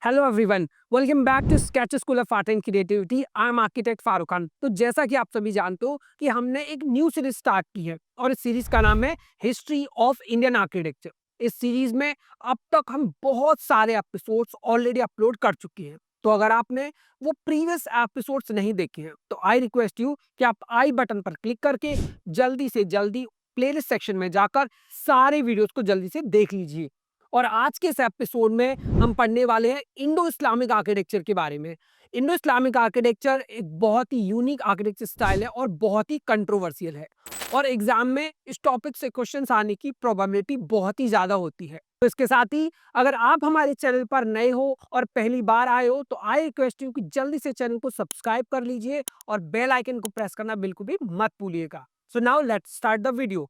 Hello everyone, welcome back to sketch school of art and creativity. I am architect Farooq Khan. तो जैसा कि आप सभी जानते हो कि हमने एक न्यू सीरीज स्टार्ट की है और इस सीरीज का नाम है हिस्ट्री ऑफ इंडियन आर्किटेक्चर। इस सीरीज में अब तक हम बहुत सारे एपिसोड्स ऑलरेडी अपलोड कर चुके हैं। तो अगर आपने वो प्रीवियस एपिसोड्स नहीं देखे हैं तो आई रिक्वेस्ट यू कि आप आई बटन पर क्लिक करके जल्दी से जल्दी प्लेलिस्ट सेक्शन में जाकर सारे वीडियोस को जल्दी से देख लीजिए। और आज के इस एपिसोड में हम पढ़ने वाले हैं इंडो इस्लामिक आर्किटेक्चर के बारे में। इंडो इस्लामिक आर्किटेक्चर एक बहुत ही यूनिक आर्किटेक्चर स्टाइल है और बहुत ही कंट्रोवर्शियल है और एग्जाम में इस टॉपिक से क्वेश्चंस आने की प्रोबेबिलिटी बहुत ही ज्यादा होती है। तो इसके साथ ही अगर आप हमारे चैनल पर नए हो और पहली बार आए हो तो आई रिक्वेस्ट यू कि जल्दी से चैनल को सब्सक्राइब कर लीजिए और बेल आइकन को प्रेस करना बिल्कुल भी मत भूलिएगा। सो now let's start the video.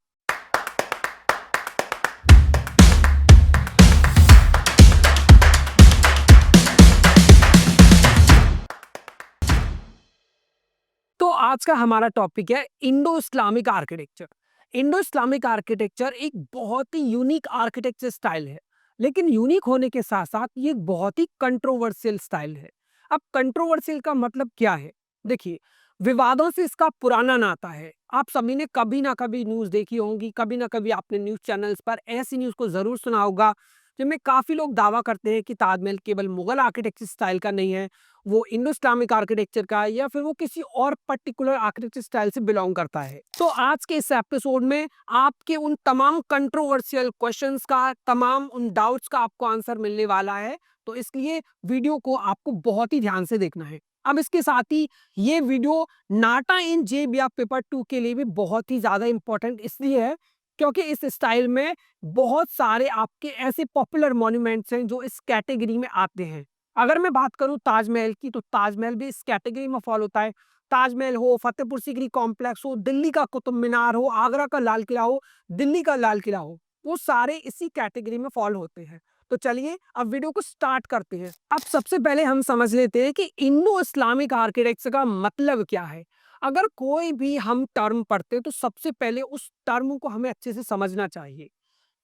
तो आज का हमारा टॉपिक है Indo Islamic architecture. Indo Islamic architecture एक बहुत ही यूनिक आर्किटेक्चर स्टाइल है, लेकिन यूनिक होने के साथ साथ ये एक बहुत ही कंट्रोवर्शियल स्टाइल है। अब कंट्रोवर्शियल का मतलब क्या है? देखिए, विवादों से इसका पुराना नाता है। आप सभी ने कभी ना कभी न्यूज़ देखी होंगी, कभी ना कभी आपने न्यूज़ चैनल्स पर ऐसी न्यूज़ को जरूर सुना होगा जिनमें काफी लोग दावा करते हैं कि ताजमहल केवल मुगल आर्किटेक्चर स्टाइल का नहीं है, वो इंडो इस्लामिक आर्किटेक्चर का है या फिर वो किसी और पर्टिकुलर आर्किटेक्चर स्टाइल से बिलोंग करता है। तो आज के इस एपिसोड में आपके उन तमाम कंट्रोवर्शियल क्वेश्चंस का, तमाम उन डाउट्स का आपको आंसर मिलने वाला है। तो इसलिए वीडियो को आपको बहुत ही ध्यान से देखना है। अब इसके साथ ही ये वीडियो नाटा इन जेबीएफ पेपर 2 के लिए भी बहुत ही ज्यादा इंपॉर्टेंट इसलिए है क्योंकि इस स्टाइल में बहुत सारे आपके ऐसे पॉपुलर मॉन्यूमेंट्स हैं जो इस कैटेगरी में आते हैं। अगर मैं बात करूं ताजमहल की तो ताजमहल भी इस कैटेगरी में फॉल होता है। ताजमहल हो, फतेहपुर सीकरी कॉम्प्लेक्स हो, दिल्ली का कुतुब मीनार हो, आगरा का लाल किला हो, दिल्ली का लाल किला हो, वो सारे इसी कैटेगरी में फॉल होते हैं। तो चलिए अब वीडियो को स्टार्ट करते हैं। अब सबसे पहले हम समझ लेते हैं कि इंडो इस्लामिक आर्किटेक्चर का मतलब क्या है। अगर कोई भी हम टर्म पढ़ते हैं तो सबसे पहले उस टर्म को हमें अच्छे से समझना चाहिए।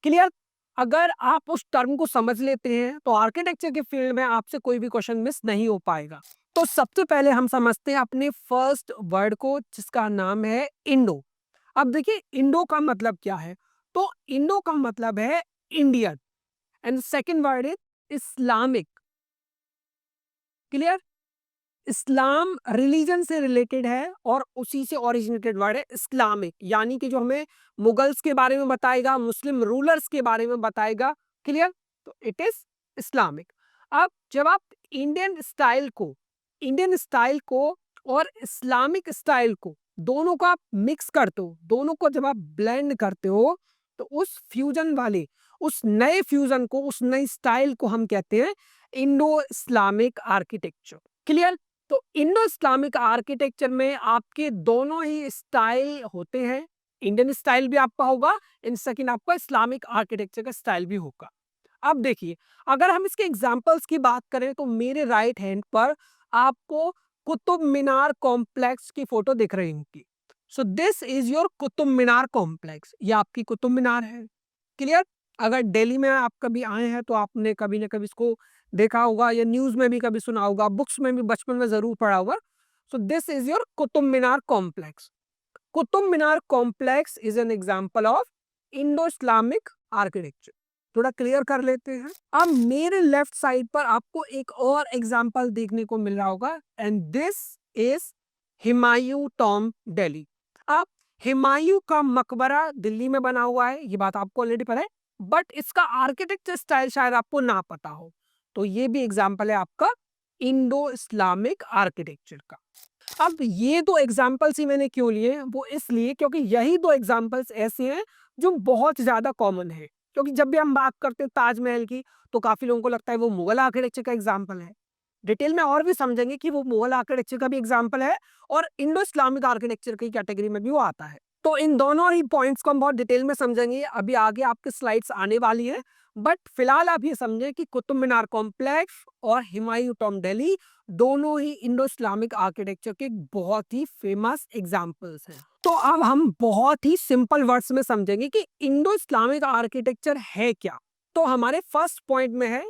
क्लियर? अगर आप उस टर्म को समझ लेते हैं तो आर्किटेक्चर के फील्ड में आपसे कोई भी क्वेश्चन मिस नहीं हो पाएगा। तो सबसे पहले हम समझते हैं अपने फर्स्ट वर्ड को जिसका नाम है इंडो। अब देखिए इंडो का मतलब क्या है? तो इंडो का मतलब है Indian and second word is Islamic. Clear? Islam religion से रिलेटेड है और उसी से ओरिजिनेटेड वर्ड है इस्लामिक, यानी कि जो हमें मुगल्स के बारे में बताएगा, मुस्लिम रूलर्स के बारे में बताएगा। क्लियर? तो इट इज इस्लामिक। अब जब आप इंडियन स्टाइल को और इस्लामिक स्टाइल को दोनों को आप मिक्स करते हो, दोनों को जब आप ब्लेंड करते हो तो उस फ्यूजन वाले, उस नए फ्यूजन को, उस नई स्टाइल को हम कहते हैं इंडो इस्लामिक आर्किटेक्चर। क्लियर? तो इंडो इस्लामिक आर्किटेक्चर में आपके दोनों ही स्टाइल होते हैं। इंडियन स्टाइल भी आपका होगा, इन सेकंड आपका इस्लामिक आर्किटेक्चर का स्टाइल भी होगा। अब देखिए, अगर हम इसके एग्जांपल्स की बात करें तो मेरे राइट हैंड पर आपको कुतुब मीनार कॉम्प्लेक्स की फोटो दिख रही होगी। सो this is your Qutub Minar complex, ये आपकी कुतुब मीनार है। क्लियर? अगर दिल्ली में आप कभी आए हैं तो आपने कभी ना कभी इसको देखा होगा या न्यूज में भी कभी सुना होगा, बुक्स में भी बचपन में जरूर पढ़ा होगा। सो this is your Qutub Minar complex. Qutub Minar complex is an example of Indo Islamic architecture. थोड़ा क्लियर कर लेते हैं। अब मेरे लेफ्ट साइड पर आपको एक और एग्जांपल देखने को मिल रहा होगा and this is Humayun Tom Delhi. अब हुमायूं का मकबरा दिल्ली में बना हुआ है, ये बात आपको ऑलरेडी पता है, बट इसका आर्किटेक्चर स्टाइल शायद आपको ना पता हो। तो ये भी एग्जांपल है आपका इंडो इस्लामिक आर्किटेक्चर का। अब ये दो एग्जाम्पल्स ही मैंने क्यों लिए, वो इसलिए क्योंकि यही दो एग्जाम्पल्स ऐसे हैं जो बहुत ज्यादा कॉमन है। क्योंकि जब भी हम बात करते हैं ताजमहल की तो काफी लोगों को लगता है वो मुगल आर्किटेक्चर का एग्जाम्पल है। डिटेल में और भी समझेंगे कि वो मुगल आर्किटेक्चर का भी एग्जाम्पल है और इंडो इस्लामिक आर्किटेक्चर की कैटेगरी में भी वो आता है। तो इन दोनों ही पॉइंट्स को हम बहुत डिटेल में समझेंगे, अभी आगे आपके स्लाइड्स आने वाली है। बट फिलहाल आप ये समझे कि कुतुब मीनार कॉम्प्लेक्स और हुमायूं टॉम दिल्ली दोनों ही इंडो इस्लामिक आर्किटेक्चर के बहुत ही फेमस एग्जाम्पल्स हैं। तो अब हम बहुत ही सिंपल वर्ड्स में समझेंगे कि इंडो इस्लामिक आर्किटेक्चर है क्या। तो हमारे फर्स्ट पॉइंट में है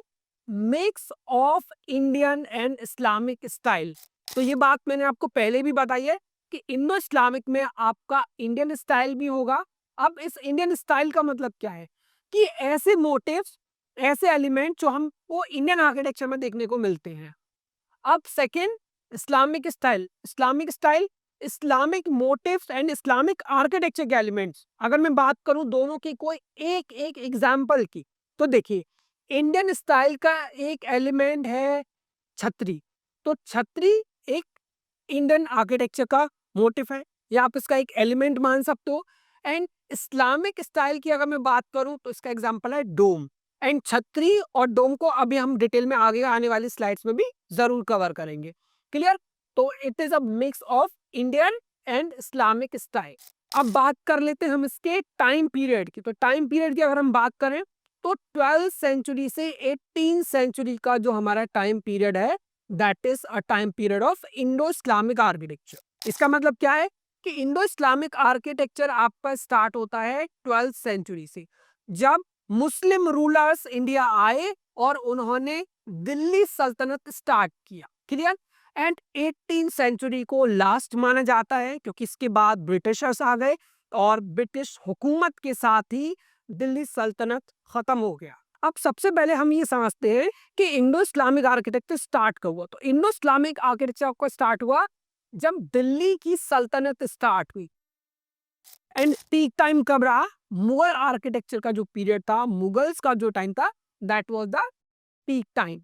mix of Indian and Islamic style. तो ये बात मैंने आपको पहले भी बताई है कि इंडो इस्लामिक में आपका इंडियन स्टाइल भी होगा। अब इस इंडियन स्टाइल का मतलब क्या है कि ऐसे मोटिव्स, ऐसे एलिमेंट जो हमको इंडियन आर्किटेक्चर में देखने को मिलते हैं। अब second, Islamic style. Islamic style, Islamic motifs and Islamic architecture के एलिमेंट्स। अगर मैं बात करूं दोनों की कोई एक एक एग्जांपल की, तो देखिए इंडियन स्टाइल का एक एलिमेंट है छतरी। तो छतरी एक इंडियन आर्किटेक्चर का मोटिव है, या आप इसका एक एलिमेंट मान सकते हो। एंड इस्लामिक स्टाइल की अगर मैं बात करूं तो इसका एग्जांपल है डोम। एंड छतरी और डोम को अभी हम डिटेल में आगे आने वाली स्लाइड्स में भी जरूर कवर करेंगे। क्लियर? तो it is a mix of Indian and Islamic style. अब बात कर लेते हैं हम इसके टाइम पीरियड की। तो टाइम पीरियड की अगर हम बात करें तो 12th सेंचुरी से 18th सेंचुरी का जो हमारा टाइम पीरियड है, that is a time period of Indo Islamic architecture. इसका मतलब क्या है कि इंडो इस्लामिक आर्किटेक्चर आपका स्टार्ट होता है 12th सेंचुरी से, जब मुस्लिम रूलर्स इंडिया आए और उन्होंने दिल्ली सल्तनत स्टार्ट किया। क्लियर? एंड 18th सेंचुरी को लास्ट माना जाता है क्योंकि इसके बाद ब्रिटिशर्स आ गए और ब्रिटिश हुकूमत के साथ ही दिल्ली सल्तनत खत्म हो गया। अब सबसे पहले हम ये समझते हैं कि इंडो इस्लामिक आर्किटेक्चर स्टार्ट कब हुआ। तो इंडो इस्लामिक आर्किटेक्चर को स्टार्ट हुआ जब दिल्ली की सल्तनत स्टार्ट हुई। एंड पीक टाइम कब रहा? मुगल आर्किटेक्चर का जो पीरियड था, मुगल्स का जो टाइम था, that was the peak time.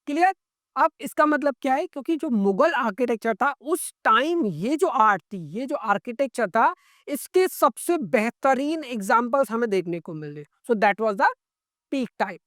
Clear? अब इसका मतलब क्या है, क्योंकि जो मुगल आर्किटेक्चर था उस टाइम, ये जो आर्ट थी, ये जो आर्किटेक्चर था, इसके सबसे बेहतरीन एग्जांपल्स हमें देखने को मिले। So that was the peak time.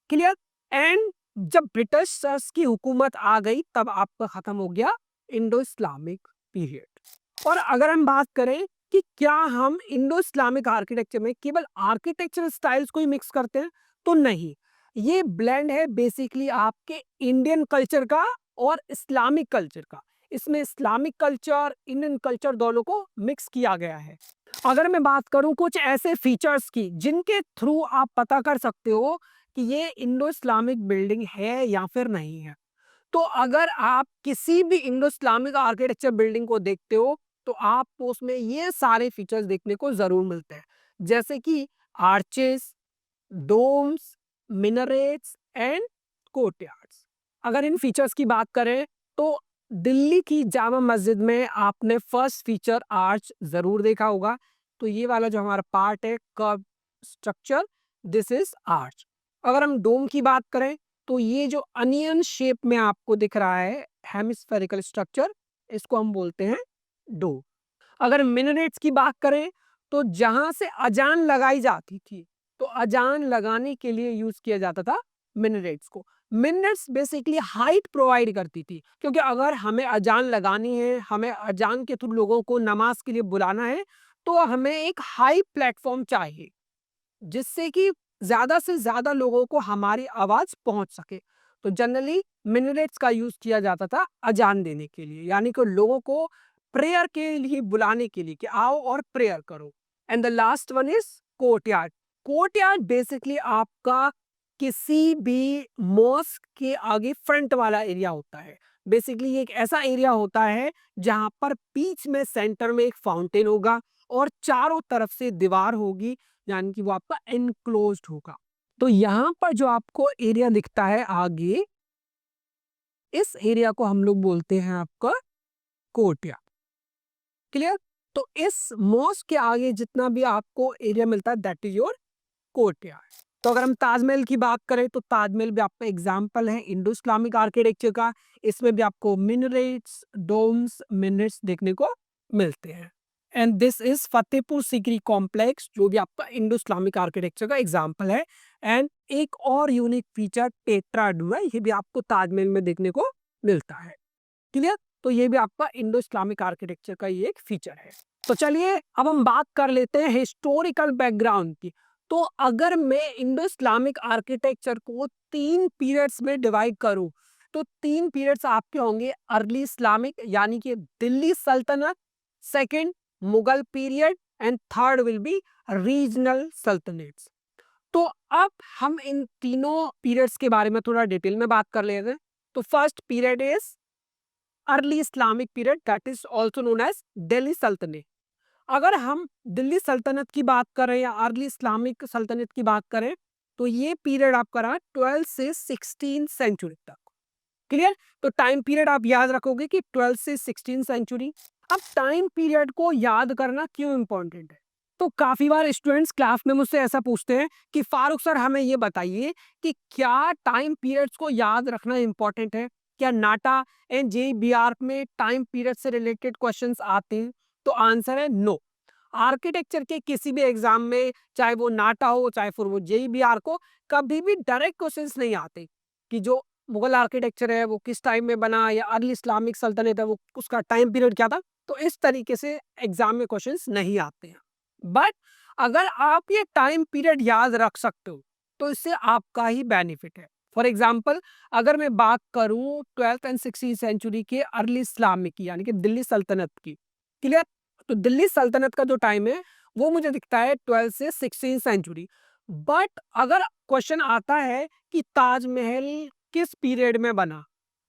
Clear? And जब ब्रिटिशर्स की हुकूमत आ गई तब आपका खत्म हो गया इंडो इस्लामिक पीरियड। और अगर हम बात करें कि क्या हम इंडो इस्लामिक आर्किटेक्चर में केवल आर्किटेक्चरल स्टाइल्स को ही मिक्स करते हैं, तो नहीं। ये ब्लेंड है बेसिकली आपके इंडियन कल्चर का और इस्लामिक कल्चर का। इसमें इस्लामिक कल्चर, इंडियन कल्चर दोनों को मिक्स किया गया है। अगर मैं बात करूं कुछ ऐसे फीचर्स की जिनके थ्रू आप पता कर सकते हो कि ये इंडो इस्लामिक बिल्डिंग है या फिर नहीं है, तो अगर आप किसी भी इंडो इस्लामिक आर्किटेक्चर बिल्डिंग को देखते हो तो आपको उसमें ये सारे फीचर्स देखने को जरूर मिलते हैं, जैसे कि arches, domes, minarets and courtyards. अगर इन फीचर्स की बात करें तो दिल्ली की जामा मस्जिद में आपने फर्स्ट फीचर आर्च जरूर देखा होगा। तो ये वाला जो हमारा पार्ट है curve structure, this is arch. अगर हम डोम की बात करें तो ये जो अनियन शेप में आपको दिख रहा है हेमिस्फेरिकल स्ट्रक्चर, इसको हम बोलते हैं डोम। अगर मिनरेट्स की बात करें तो जहां से अजान लगाई जाती थी, तो अजान लगाने के लिए यूज किया जाता था मिनरेट्स को। मिनरेट्स बेसिकली हाइट प्रोवाइड करती थी, क्योंकि अगर हमें अजान लगानी है, हमें अजान के थ्रू लोगों को नमाज के लिए बुलाना है, तो हमें एक हाई प्लेटफॉर्म चाहिए जिससे कि ज्यादा से ज्यादा लोगों को हमारी आवाज पहुंच सके। तो जनरली मिनरेट्स का यूज किया जाता था अजान देने के लिए, यानी कि लोगों को प्रेयर के लिए बुलाने के लिए कि आओ और प्रेयर करो। And the last one is courtyard. Courtyard basically आपका किसी भी मॉस्क के आगे फ्रंट वाला एरिया होता है। बेसिकली एक ऐसा एरिया होता है जहां पर बीच में सेंटर में एक फाउंटेन होगा और चारों तरफ से दीवार होगी, यानी कि वो आपका एनक्लोज्ड होगा। तो यहाँ पर जो आपको एरिया दिखता है आगे, इस एरिया को हम लोग बोलते हैं आपका कोर्टयार्ड। क्लियर? तो इस मॉस्क के आगे जितना भी आपको एरिया मिलता है दैट इज योर कोर्टयार्ड। तो अगर हम ताजमहल की बात करें तो ताजमहल भी आपका एग्जाम्पल है इंडो इस्लामिक आर्किटेक्चर का। इसमें भी आपको मिनरेट्स, डोम्स, मिनरेट्स देखने को मिलते हैं। And this is Fatehpur Sikri complex, जो भी आपका इंडो इस्लामिक आर्किटेक्चर का एग्जाम्पल है। एंड एक और यूनिक फीचर टेट्रा डूम है, ये भी आपको ताजमहल में देखने को मिलता है। क्लियर? तो ये भी आपका इंडो इस्लामिक आर्किटेक्चर का ये एक फीचर है। तो चलिए अब हम बात कर लेते हैं हिस्टोरिकल बैकग्राउंड की। तो अगर मैं इंडो इस्लामिक आर्किटेक्चर को 3 पीरियड्स में डिवाइड करूं, तो 3 पीरियड्स आपके होंगे अर्ली इस्लामिक यानी कि दिल्ली सल्तनत, second Mughal period and third will be regional sultanates. तो अब हम इन तीनों पीरियड्स के बारे में थोड़ा डिटेल में बात कर लेते हैं। तो first period is early Islamic period, that is also known as Delhi Sultanat. अगर हम दिल्ली सल्तनत की बात करें या अर्ली इस्लामिक सल्तनत की बात करें, तो ये पीरियड आपका रहा 12 से 16 सेंचुरी तक। क्लियर? तो टाइम पीरियड आप याद रखोगे कि 12 से 16 सेंचुरी। अब टाइम पीरियड को याद करना क्यों इंपॉर्टेंट है? तो काफी बार स्टूडेंट्स क्लास में मुझसे ऐसा पूछते हैं कि फारूक सर हमें ये बताइए कि क्या टाइम पीरियड्स को याद रखना इंपॉर्टेंट है? क्या नाटा एंड जेईबीआर में टाइम पीरियड से रिलेटेड क्वेश्चंस आते हैं? तो आंसर है नो। आर्किटेक्चर के किसी भी एग्जाम में, चाहे वो नाटा हो चाहे फिर वो जेईबीआर को, कभी भी डायरेक्ट क्वेश्चंस नहीं आते कि जो मुगल आर्किटेक्चर है वो किस टाइम में बना या अर्ली इस्लामिक सल्तनत है वो उसका टाइम पीरियड क्या था। तो इस तरीके से एग्जाम में क्वेश्चंस नहीं आते हैं। बट अगर आप ये टाइम पीरियड याद रख सकते हो तो इससे आपका ही बेनिफिट है। फॉर एग्जाम्पल, अगर मैं बात करूं 12th एंड 16th सेंचुरी के अर्ली इस्लामिक की यानी कि दिल्ली सल्तनत की, क्लियर? तो दिल्ली सल्तनत का जो टाइम है वो मुझे दिखता है 12 से 16 सेंचुरी। बट अगर क्वेश्चन आता है कि ताजमहल किस पीरियड में बना,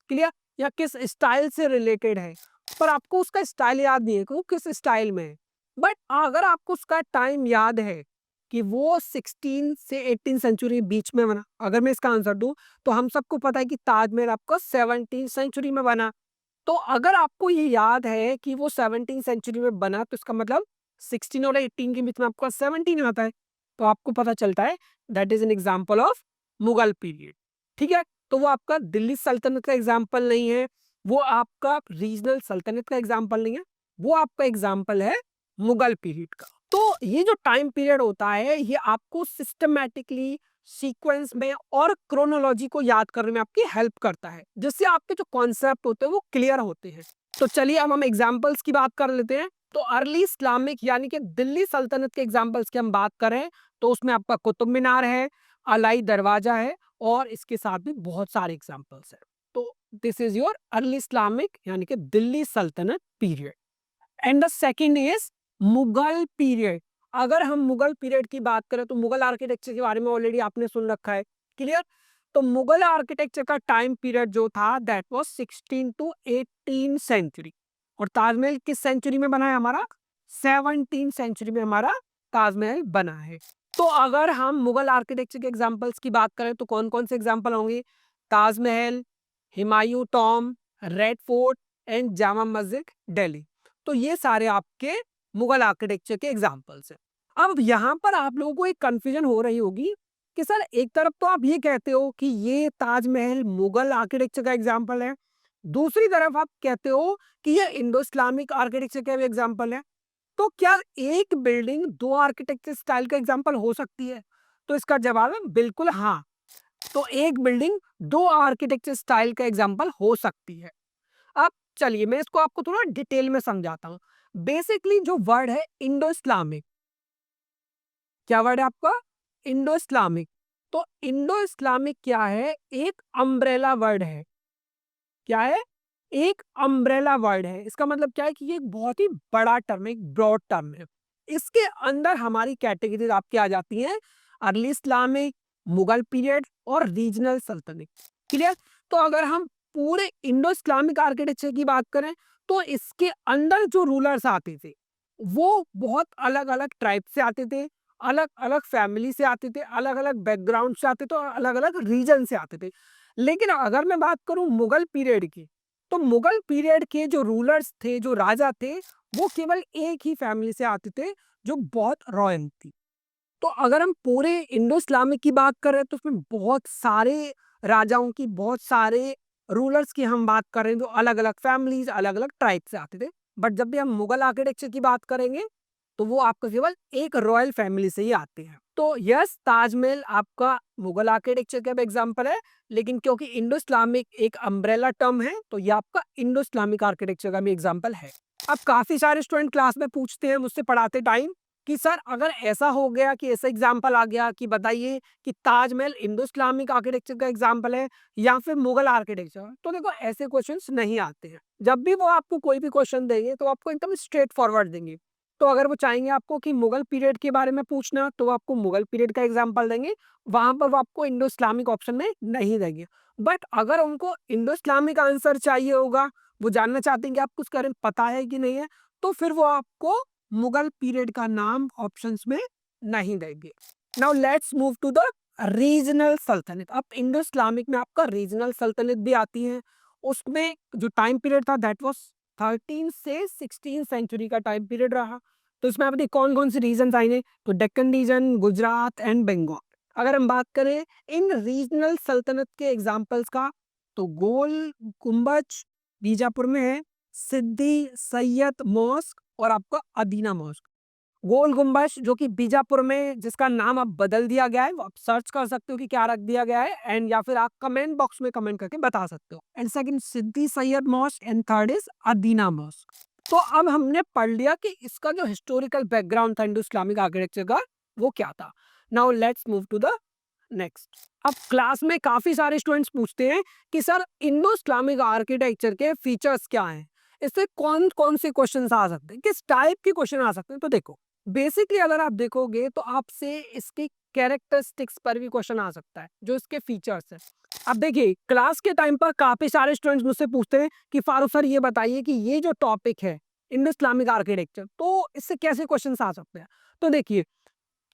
क्लियर, या किस स्टाइल से रिलेटेड है, पर आपको उसका स्टाइल याद नहीं है कि वो किस स्टाइल में है। बट अगर आपको उसका टाइम याद है कि वो 16 से 18 सेंचुरी बीच में बना, अगर मैं इसका आंसर दूं तो हम सबको पता है कि ताजमहल आपका 17 सेंचुरी में बना। तो अगर आपको ये याद है कि वो 17 सेंचुरी में बना तो इसका मतलब 16 और 18 के बीच में आपका 17 आता है। तो आपको पता चलता है that is an example of Mughal period. ठीक है? तो वो आपका दिल्ली सल्तनत का एग्जाम्पल नहीं है, वो आपका रीजनल सल्तनत का एग्जाम्पल नहीं है, वो आपका एग्जाम्पल है मुगल पीरियड का। तो ये जो टाइम पीरियड होता है ये आपको सिस्टमैटिकली सीक्वेंस में और क्रोनोलॉजी को याद करने में आपकी हेल्प करता है, जिससे आपके जो कॉन्सेप्ट होते हैं वो क्लियर होते हैं। तो चलिए अब हम एग्जाम्पल्स की बात कर लेते हैं। तो अर्ली इस्लामिक यानी कि दिल्ली सल्तनत के एग्जाम्पल्स की हम बात करें तो उसमें आपका कुतुब मीनार है, अलाई दरवाजा है और इसके साथ भी बहुत सारे एग्जाम्पल्स हैं। तो this is your early Islamic यानी कि दिल्ली सल्तनत period. And the second is Mughal period. अगर हम मुगल पीरियड की बात करें तो मुगल आर्किटेक्चर के बारे में ऑलरेडी आपने सुन रखा है, क्लियर? तो मुगल आर्किटेक्चर का टाइम पीरियड जो था दैट वाज 16 टू 18 सेंचुरी। और ताजमहल किस सेंचुरी में बना है हमारा? 17 सेंचुरी में हमारा ताजमहल बना है। तो अगर हम मुगल आर्किटेक्चर के एग्जांपल्स की बात करें तो कौन कौन से एग्जांपल होंगे? Taj Mahal, Humayun Tom, red fort and Jama Masjid Delhi. तो ये सारे आपके मुगल आर्किटेक्चर के एग्जाम्पल्स हैं। अब यहाँ पर आप लोगों को एक कंफ्यूजन हो रही होगी कि सर एक तरफ तो आप ये कहते हो कि ये ताजमहल मुगल आर्किटेक्चर का एग्जाम्पल है, दूसरी तरफ आप कहते हो कि ये इंडो इस्लामिक आर्किटेक्चर का भी एग्जाम्पल है। तो क्या एक बिल्डिंग दो आर्किटेक्चर स्टाइल का एग्जाम्पल हो सकती है? तो इसका जवाब है बिल्कुल हाँ। तो एक बिल्डिंग दो आर्किटेक्चर स्टाइल का एग्जाम्पल हो सकती है। अब चलिए मैं इसको आपको थोड़ा डिटेल में समझाता हूँ। बेसिकली जो वर्ड है इंडो इस्लामिक, क्या वर्ड है आपका? Indo Islamic. तो इंडो इस्लामिक क्या है? एक अम्ब्रेला वर्ड है। क्या है? एक अम्ब्रेला वर्ड है। इसका मतलब क्या है कि ये एक बहुत ही बड़ा टर्म है, एक ब्रॉड टर्म है। इसके अंदर हमारी कैटेगरीज आपकी आ जाती हैं अर्ली इस्लामिक, मुगल पीरियड और रीजनल सल्तनत। क्लियर? तो अगर हम पूरे इंडो इस्लामिक आर्किटेक्चर की बात करें तो इसके अंदर जो रूलर्स आते थे वो बहुत अलग अलग ट्राइब से आते थे, अलग अलग फैमिली से आते थे, अलग अलग बैकग्राउंड से आते थे और अलग अलग रीजन से आते थे। लेकिन अगर मैं बात करूं मुगल पीरियड की, तो मुगल पीरियड के जो रूलर्स थे, जो राजा थे, वो केवल एक ही फैमिली से आते थे जो बहुत रॉयल थी। तो अगर हम पूरे इंडो इस्लामिक की बात करें तो उसमें बहुत सारे राजाओं की, बहुत सारे रूलर्स की हम बात करें तो अलग अलग फैमिलीज, अलग अलग ट्राइब से आते थे। बट जब भी हम मुगल आर्किटेक्चर की बात करेंगे तो वो आपका केवल एक रॉयल फैमिली से ही आते हैं। तो यस, ताजमहल आपका मुगल आर्किटेक्चर का भी एग्जाम्पल है, लेकिन क्योंकि इंडो इस्लामिक एक अम्ब्रेला टर्म है तो ये आपका इंडो इस्लामिक आर्किटेक्चर का भी एग्जाम्पल है। अब काफी सारे स्टूडेंट क्लास में पूछते हैं मुझसे पढ़ाते टाइम कि सर अगर ऐसा हो गया कि ऐसा एग्जाम्पल आ गया कि बताइए कि ताजमहल इंडो इस्लामिक आर्किटेक्चर का एग्जाम्पल है या फिर मुगल आर्किटेक्चर, तो देखो ऐसे क्वेश्चंस नहीं आते हैं। जब भी वो आपको कोई भी क्वेश्चन देंगे तो आपको एकदम स्ट्रेट फॉरवर्ड देंगे तो अगर वो चाहेंगे आपको कि मुगल पीरियड के बारे में पूछना, तो वो आपको मुगल पीरियड का एग्जांपल देंगे, वहाँ पर वो आपको इंडो इस्लामिक ऑप्शन में नहीं देंगे। बट अगर उनको इंडो इस्लामिक आंसर चाहिए होगा, वो जानना चाहते हैं कि आपको उसके बारे में पता है कि नहीं है, तो फिर वो आपको मुगल पीरियड का नाम ऑप्शंस में नहीं देंगे। Now let's move to the regional Sultanat. अब इंडो इस्लामिक में आपका रीजनल सल्तनत भी आती है। उसमें जो टाइम पीरियड था दैट वाज 13 से 16 सेंचुरी का टाइम पीरियड रहा। तो इसमें आप देखिए कौन-कौन से रीजन्स आएँगे, तो डेक्कन रीजन, गुजरात एंड बंगाल। अगर हम बात करें इन रीजनल सल्तनत के एग्जांपल्स का, तो गोल गुम्बज बीजापुर में है, सिद्दी सैयद मॉस्क और आपका अदीना मॉस्क। गोल गुम्बज जो कि बीजापुर में, जिसका नाम अब बदल दिया गया है, वो आप सर्च कर सकते हो कि क्या रख दिया गया है, एंड या फिर आप कमेंट बॉक्स में कमेंट करके बता सकते हो। And second Siddi Sayyed mosque and third is Adina mosque. तो अब हमने पढ़ लिया कि इसका जो हिस्टोरिकल बैकग्राउंड था इंडो इस्लामिक आर्किटेक्चर का, वो क्या था। Now let's move to the next. अब क्लास में काफी सारे स्टूडेंट्स पूछते हैं कि सर इंडो इस्लामिक आर्किटेक्चर के फीचर्स क्या हैं, इससे कौन कौन से क्वेश्चन आ सकते हैं, किस टाइप के क्वेश्चन आ सकते हैं। तो देखो बेसिकली अगर आप देखोगे तो आपसे इसकी कैरेक्टरिस्टिक्स पर भी क्वेश्चन आ सकता है, जो इसके फीचर्स है। अब देखिए क्लास के टाइम पर काफी सारे स्टूडेंट्स मुझसे पूछते हैं कि फारूक सर ये बताइए कि ये जो टॉपिक है इंडो इस्लामिक आर्किटेक्चर, तो इससे कैसे क्वेश्चंस आ सकते हैं। तो देखिए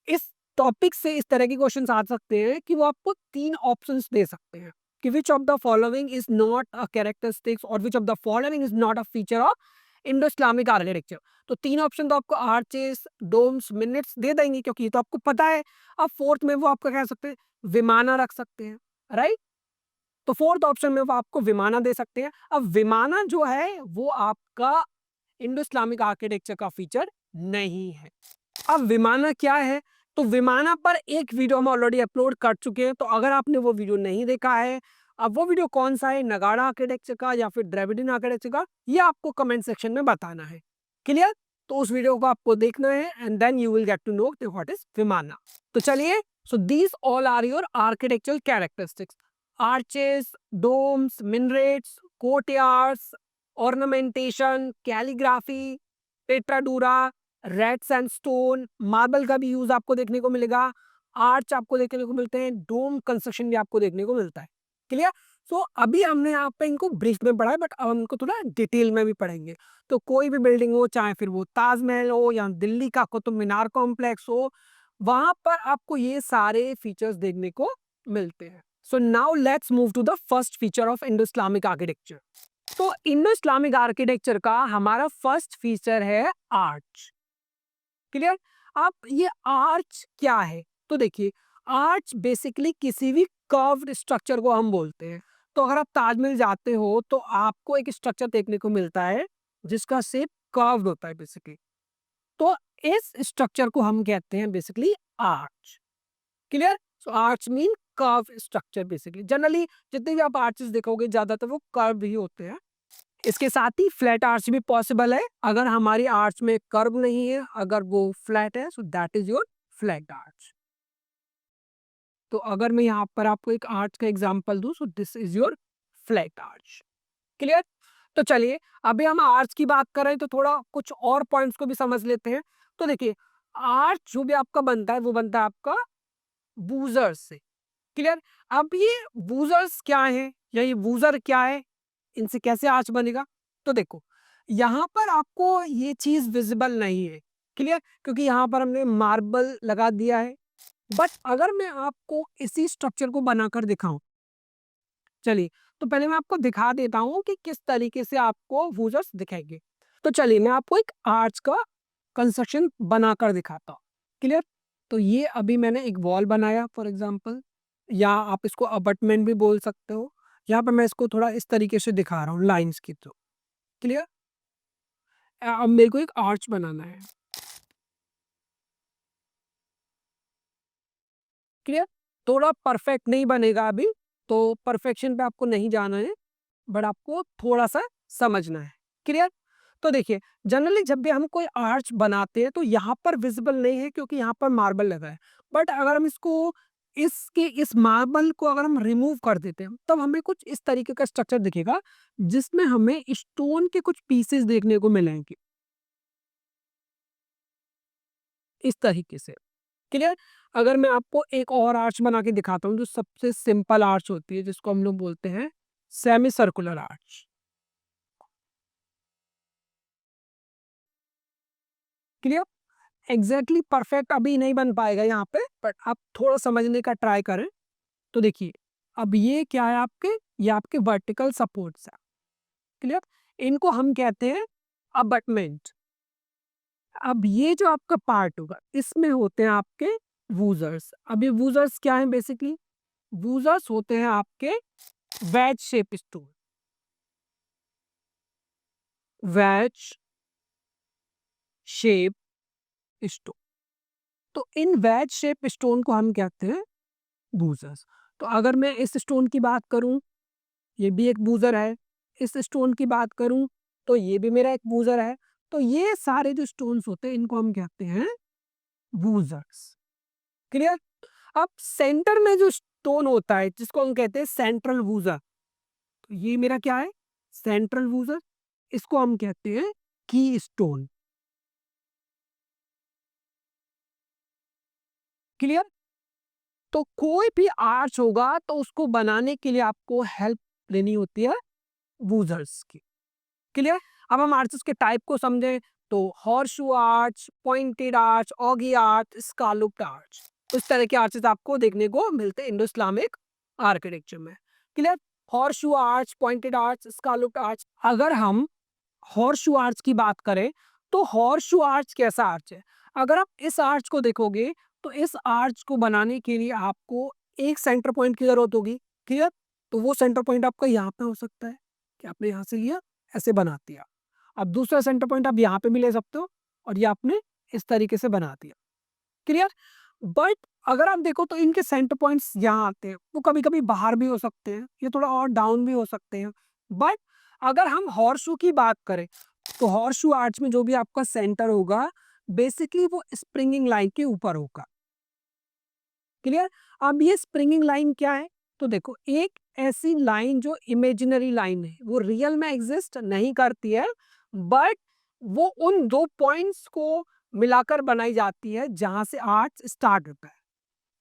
इस टॉपिक से इस तरह के क्वेश्चंस आ सकते हैं कि वो आपको 3 ऑप्शंस दे सकते हैं कि which of the following is not a characteristics और which of the following is not a feature of Indo Islamic architecture. तो 3 ऑप्शन तो आपको आर्चेस, डोम्स, मिनट्स दे देंगे क्योंकि ये तो आपको पता है। अब फोर्थ में वो आपका कह सकते हैं विमाना रख सकते हैं, राइट। तो फोर्थ ऑप्शन में वो आपको विमाना दे सकते हैं। अब विमाना जो है वो आपका इंडो इस्लामिक आर्किटेक्चर का फीचर नहीं है। अब विमाना क्या है, तो विमाना पर एक वीडियो हम ऑलरेडी अपलोड कर चुके हैं, तो अगर आपने वो वीडियो नहीं देखा है, अब वो वीडियो कौन सा है, नगाड़ा आर्किटेक्चर का या फिर द्रविडियन आर्किटेक्चर का, ये आपको कमेंट सेक्शन में बताना है। क्लियर। तो उस वीडियो को आपको देखना है and then you will get to know what is vimana. तो चलिए, so these all are your architectural characteristics, arches, domes, minarets, courtyards, ornamentation, calligraphy, pietra dura, red sandstone, marble का भी यूज आपको देखने को मिलेगा, आर्च आपको देखने को मिलते हैं, डोम कंस्ट्रक्शन भी आपको देखने को मिलता है। क्लियर। सो अभी हमने यहाँ पे इनको ब्रीफ में पढ़ा है, बट अब हम इनको थोड़ा डिटेल में भी पढ़ेंगे। तो कोई भी बिल्डिंग हो, चाहे फिर वो ताजमहल हो या दिल्ली का कुतुब मीनार कॉम्प्लेक्स हो, वहां पर आपको ये सारे फीचर्स देखने को मिलते हैं। So now let's move to the first feature of Indo Islamic architecture. तो इंडो इस्लामिक आर्किटेक्चर का हमारा फर्स्ट फीचर है आर्च। क्लियर। अब ये आर्च क्या है, तो देखिए आर्च बेसिकली किसी भी कर्व्ड स्ट्रक्चर को हम बोलते हैं। तो अगर आप ताजमहल जाते हो तो आपको एक स्ट्रक्चर देखने को मिलता है जिसका शेप कर्व्ड होता है बेसिकली। तो इस स्ट्रक्चर को हम कहते हैं basically arch. Clear. So arch mean curve structure basically. Generally जितने भी आप आर्चेस देखोगे ज्यादातर वो कर्व ही होते हैं। इसके साथ ही फ्लैट आर्च भी पॉसिबल है अगर हमारी आर्च में कर्व नहीं है, अगर वो फ्लैट है, so that is your flat arch. तो अगर मैं यहाँ पर आपको एक आर्च का एग्जांपल दूं, सो this is your flat arch. Clear. तो चलिए अभी हम आर्च की बात कर रहे हैं तो थोड़ा कुछ और पॉइंट्स को भी समझ लेते हैं। तो देखिए आर्च जो भी आपका बनता है वो बनता है आपका वूजर्स से। क्लियर। अब ये वूजर्स क्या है या ये वूजर क्या है, इनसे कैसे आर्च बनेगा। तो देखो यहाँ पर आपको ये चीज विजिबल नहीं है। क्लियर। क्योंकि यहाँ पर हमने मार्बल लगा दिया है। बट अगर मैं आपको इसी स्ट्रक्चर को बनाकर दिखाऊं, चलिए तो पहले मैं आपको दिखा देता हूं कि किस तरीके से आपको वूजर्स दिखेंगे। तो चलिए मैं आपको एक आर्च का कंस्ट्रक्शन बनाकर दिखाता हूँ। क्लियर। तो ये अभी मैंने एक वॉल बनाया फॉर एग्जांपल, या आप इसको अबटमेंट भी बोल सकते हो। यहाँ पर मैं इसको थोड़ा इस तरीके से दिखा रहा हूँ लाइंस की थ्रू। क्लियर। अब मेरे को एक आर्च बनाना है। क्लियर। थोड़ा परफेक्ट नहीं बनेगा अभी, तो परफेक्शन पे आपको नहीं जाना है, बट आपको थोड़ा सा समझना है। क्लियर। तो देखिए जनरली जब भी हम कोई आर्च बनाते हैं तो यहाँ पर विजिबल नहीं है क्योंकि यहाँ पर मार्बल लगा है। बट अगर हम इसको इसके इस मार्बल को अगर हम रिमूव कर देते हैं तब हमें कुछ इस तरीके का स्ट्रक्चर दिखेगा जिसमें हमें स्टोन के कुछ पीसेस देखने को मिलेंगे। इस तरीके से। क्लियर? अगर मैं आपको एक और आर्च बना के दिखाता हूँ जो सबसे सिंपल आर्च होती है जिसको हम लोग बोलते हैं semi circular arch. Clear? Exactly perfect अभी नहीं बन पाएगा यहाँ पे, बट आप थोड़ा समझने का ट्राई करें। तो देखिए, अब ये क्या है आपके, ये आपके वर्टिकल सपोर्ट्स है। क्लियर? इनको हम कहते हैं अबटमेंट। अब ये जो आपका पार्ट होगा इसमें होते हैं आपके वूजर्स। अब ये वूजर्स क्या है बेसिकली? वूजर्स होते हैं आपके veg shape stone. Veg shape stone. तो इन वेज शेप स्टोन को हम कहते हैं वूजर्स। तो अगर मैं इस स्टोन की बात करूं, ये भी एक वूजर है। इस स्टोन की बात करूं तो ये भी मेरा एक वूजर है। तो ये सारे जो स्टोन्स होते हैं इनको हम कहते हैं वूजर्स। क्लियर? अब सेंटर में जो स्टोन होता है जिसको हम कहते हैं सेंट्रल वूजर, तो ये मेरा क्या है? सेंट्रल वूजर। इसको हम कहते हैं की स्टोन। क्लियर? तो कोई भी आर्च होगा तो उसको बनाने के लिए आपको हेल्प लेनी होती है वूजर्स की। क्लियर? अब हम आर्चेस के टाइप को समझें तो horseshoe arch, pointed arch, ogee arch, scalloped arch, इस तरह के आर्चेस आपको देखने को मिलते हैं इंडो इस्लामिक आर्किटेक्चर में। Clear? Horseshoe arch, pointed arch, scalloped arch. अगर हम हॉर्सशू आर्च की बात करें तो हॉर्सशू आर्च कैसा आर्च है? अगर आप इस आर्च को देखोगे तो इस आर्च को बनाने के लिए आपको एक सेंटर पॉइंट की जरूरत होगी। क्लियर? तो वो सेंटर पॉइंट आपका यहाँ पे हो सकता है कि आपने यहाँ से लिया, ऐसे बना दिया। अब दूसरा सेंटर पॉइंट आप यहाँ पे भी ले सकते हो और ये आपने इस तरीके से बना दिया। क्लियर? बट अगर आप देखो तो इनके सेंटर पॉइंट्स यहाँ आते हैं, वो कभी कभी बाहर भी हो सकते हैं, ये थोड़ा और डाउन भी हो सकते हैं। बट अगर हम हॉर्सशू की बात करें तो हॉर्सशू आर्च में जो भी आपका सेंटर होगा बेसिकली वो स्प्रिंगिंग लाइन के ऊपर होगा। क्लियर? अब ये स्प्रिंगिंग लाइन क्या है? तो देखो, एक ऐसी लाइन जो इमेजिनरी लाइन है, वो रियल में एग्जिस्ट नहीं करती है, बट वो उन दो पॉइंट्स को मिलाकर बनाई जाती है जहां से आर्च स्टार्ट होता है।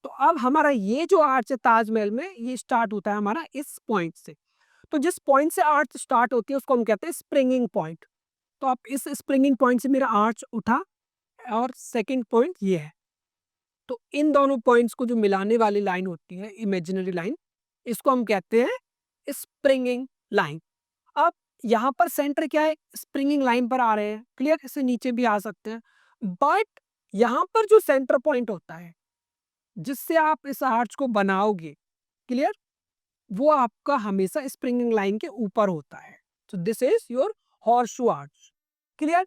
तो अब हमारा ये जो आर्च है ताजमहल में, ये स्टार्ट होता है हमारा इस पॉइंट से। तो जिस पॉइंट से आर्च स्टार्ट होती है उसको हम कहते हैं स्प्रिंगिंग पॉइंट। तो आप इस स्प्रिंगिंग पॉइंट से मेरा आर्च उठा और सेकंड पॉइंट ये है। तो इन दोनों पॉइंट्स को जो मिलाने वाली लाइन होती है, इमेजिनरी लाइन, इसको हम कहते हैं स्प्रिंगिंग लाइन। अब यहाँ पर सेंटर क्या है? स्प्रिंगिंग लाइन पर आ रहे हैं। क्लियर? इससे नीचे भी आ सकते हैं, बट यहाँ पर जो सेंटर पॉइंट होता है जिससे आप इस आर्च को बनाओगे, क्लियर, वो आपका हमेशा स्प्रिंगिंग लाइन के ऊपर होता है। तो this is your horseshoe arch. Clear?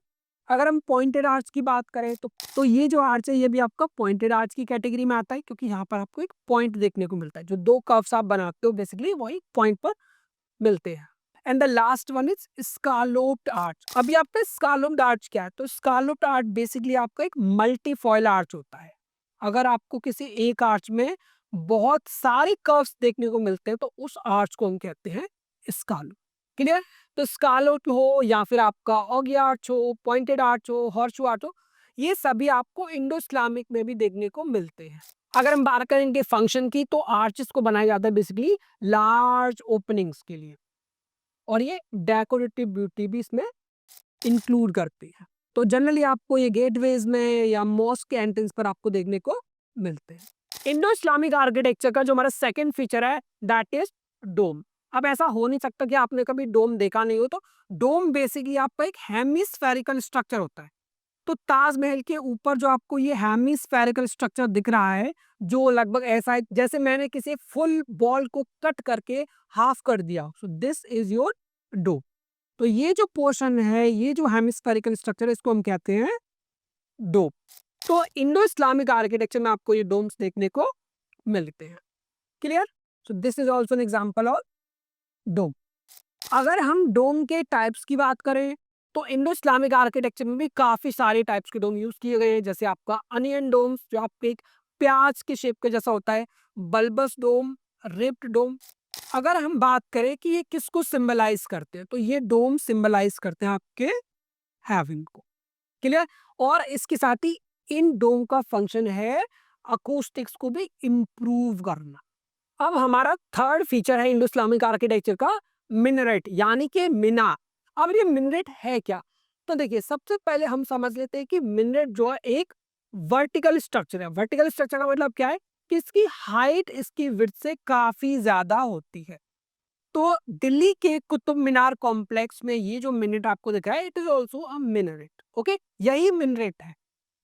अगर हम पॉइंटेड आर्च की बात करें तो ये जो आर्च है ये भी आपका पॉइंटेड आर्च की कैटेगरी में आता है, क्योंकि यहाँ पर आपको एक पॉइंट देखने को मिलता है। जो दो कर्व्स आप बनाते हो बेसिकली वही पॉइंट पर मिलते हैं। And the last one is scalloped arch. अभी आपका स्कैलोप्ड आर्च क्या है? तो स्कैलोप्ड आर्च बेसिकली आपका एक मल्टीफॉयल आर्च होता है। अगर आपको किसी एक आर्च में बहुत सारे कर्व्स देखने को मिलते हैं तो उस आर्च को हम कहते हैं स्कैलोप। क्लियर? तो स्कैलोप हो या फिर आपका ऑगी आर्च हो, पॉइंटेड आर्च हो, हॉर्सशू आर्च हो, ये सभी आपको इंडो इस्लामिक में भी देखने को मिलते हैं। अगर हम बात करें इनके फंक्शन की तो आर्चेस को बनाया जाता है बेसिकली लार्ज ओपनिंग्स के लिए, और ये डेकोरेटिव ब्यूटी भी इसमें इंक्लूड करती है। तो जनरली आपको ये गेटवेज में या मॉस्क के एंट्रेंस पर आपको देखने को मिलते हैं। इंडो इस्लामिक आर्किटेक्चर का जो हमारा सेकंड फीचर है दैट इज डोम। अब ऐसा हो नहीं सकता कि आपने कभी डोम देखा नहीं हो। तो डोम बेसिकली आपका एक हेमिस्फेरिकल स्ट्रक्चर होता है। तो ताजमहल के ऊपर जो आपको ये हेमिस्फेरिकल स्ट्रक्चर दिख रहा है, जो लगभग ऐसा है जैसे मैंने किसी फुल बॉल को कट करके हाफ कर दिया। सो दिस इज योर डोम। तो ये जो पोर्शन है, ये जो हेमिस्फेरिकल स्ट्रक्चर है, इसको हम कहते हैं डोम। तो इंडो इस्लामिक आर्किटेक्चर में आपको ये डोम्स देखने को मिलते हैं। Clear? So this is also an example of dome. अगर हम डोम के टाइप्स की बात करें तो इंडो इस्लामिक आर्किटेक्चर में भी काफी सारे टाइप्स के डोम यूज किए गए हैं। जैसे आपका अनियन डोम जो आपके एक प्याज के शेप के जैसा होता है, बल्बस डोम, रिप्ड डोम। अगर हम बात करें कि ये किसको सिंबलाइज करते हैं तो ये डोम सिंबलाइज करते हैं आपके हेवन को। क्लियर? और इसके साथ ही इन डोम का फंक्शन है अकॉस्टिक्स को भी इम्प्रूव करना। अब हमारा थर्ड फीचर है इंडो इस्लामिक आर्किटेक्चर का मिनरेट यानी कि मीनार। अब ये मिनरेट है क्या? तो देखिए सबसे पहले हम समझ लेते हैं कि मिनरेट जो है एक वर्टिकल स्ट्रक्चर है। वर्टिकल स्ट्रक्चर का मतलब क्या है कि इसकी हाइट इसकी विड्थ से काफी ज्यादा होती है। तो दिल्ली के कुतुब मीनार कॉम्प्लेक्स में ये जो मिनरेट आपको दिख रहा है it is also a minaret. Okay, यही मिनरेट है।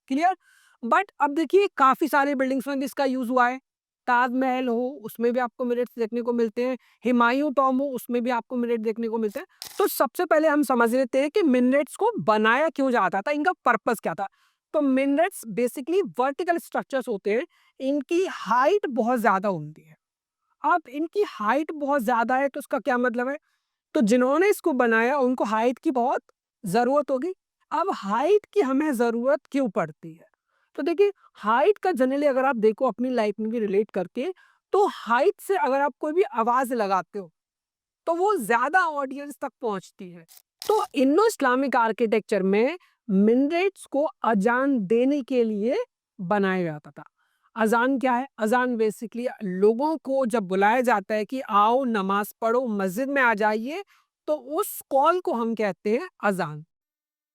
क्लियर? बट अब देखिए काफी सारे बिल्डिंग्स में भी इसका यूज हुआ है। ताजमहल हो उसमें भी आपको मिनरेट्स देखने को मिलते हैं, हुमायूं टॉम हो उसमें भी आपको मिनरेट देखने को मिलते हैं। तो सबसे पहले हम समझ लेते हैं कि मिनरेट्स को बनाया क्यों जाता था, इनका पर्पस क्या था। तो मिनरेट्स बेसिकली वर्टिकल स्ट्रक्चर्स होते हैं, इनकी हाइट बहुत ज्यादा होती है। अब इनकी हाइट बहुत ज्यादा है तो उसका क्या मतलब है, तो जिन्होंने इसको बनाया उनको हाइट की बहुत जरूरत होगी। अब हाइट की हमें जरूरत क्यों पड़ती है? तो देखिए हाइट का जनरली अगर आप देखो अपनी लाइफ में भी रिलेट करके, तो हाइट से अगर आप कोई भी आवाज लगाते हो तो वो ज्यादा ऑडियंस तक पहुंचती है। तो इंडो इस्लामिक आर्किटेक्चर में मिनरेट्स को अजान देने के लिए बनाया जाता था। अजान क्या है? अजान बेसिकली लोगों को जब बुलाया जाता है कि आओ नमाज पढ़ो मस्जिद में आ जाइए, तो उस कॉल को हम कहते हैं अजान।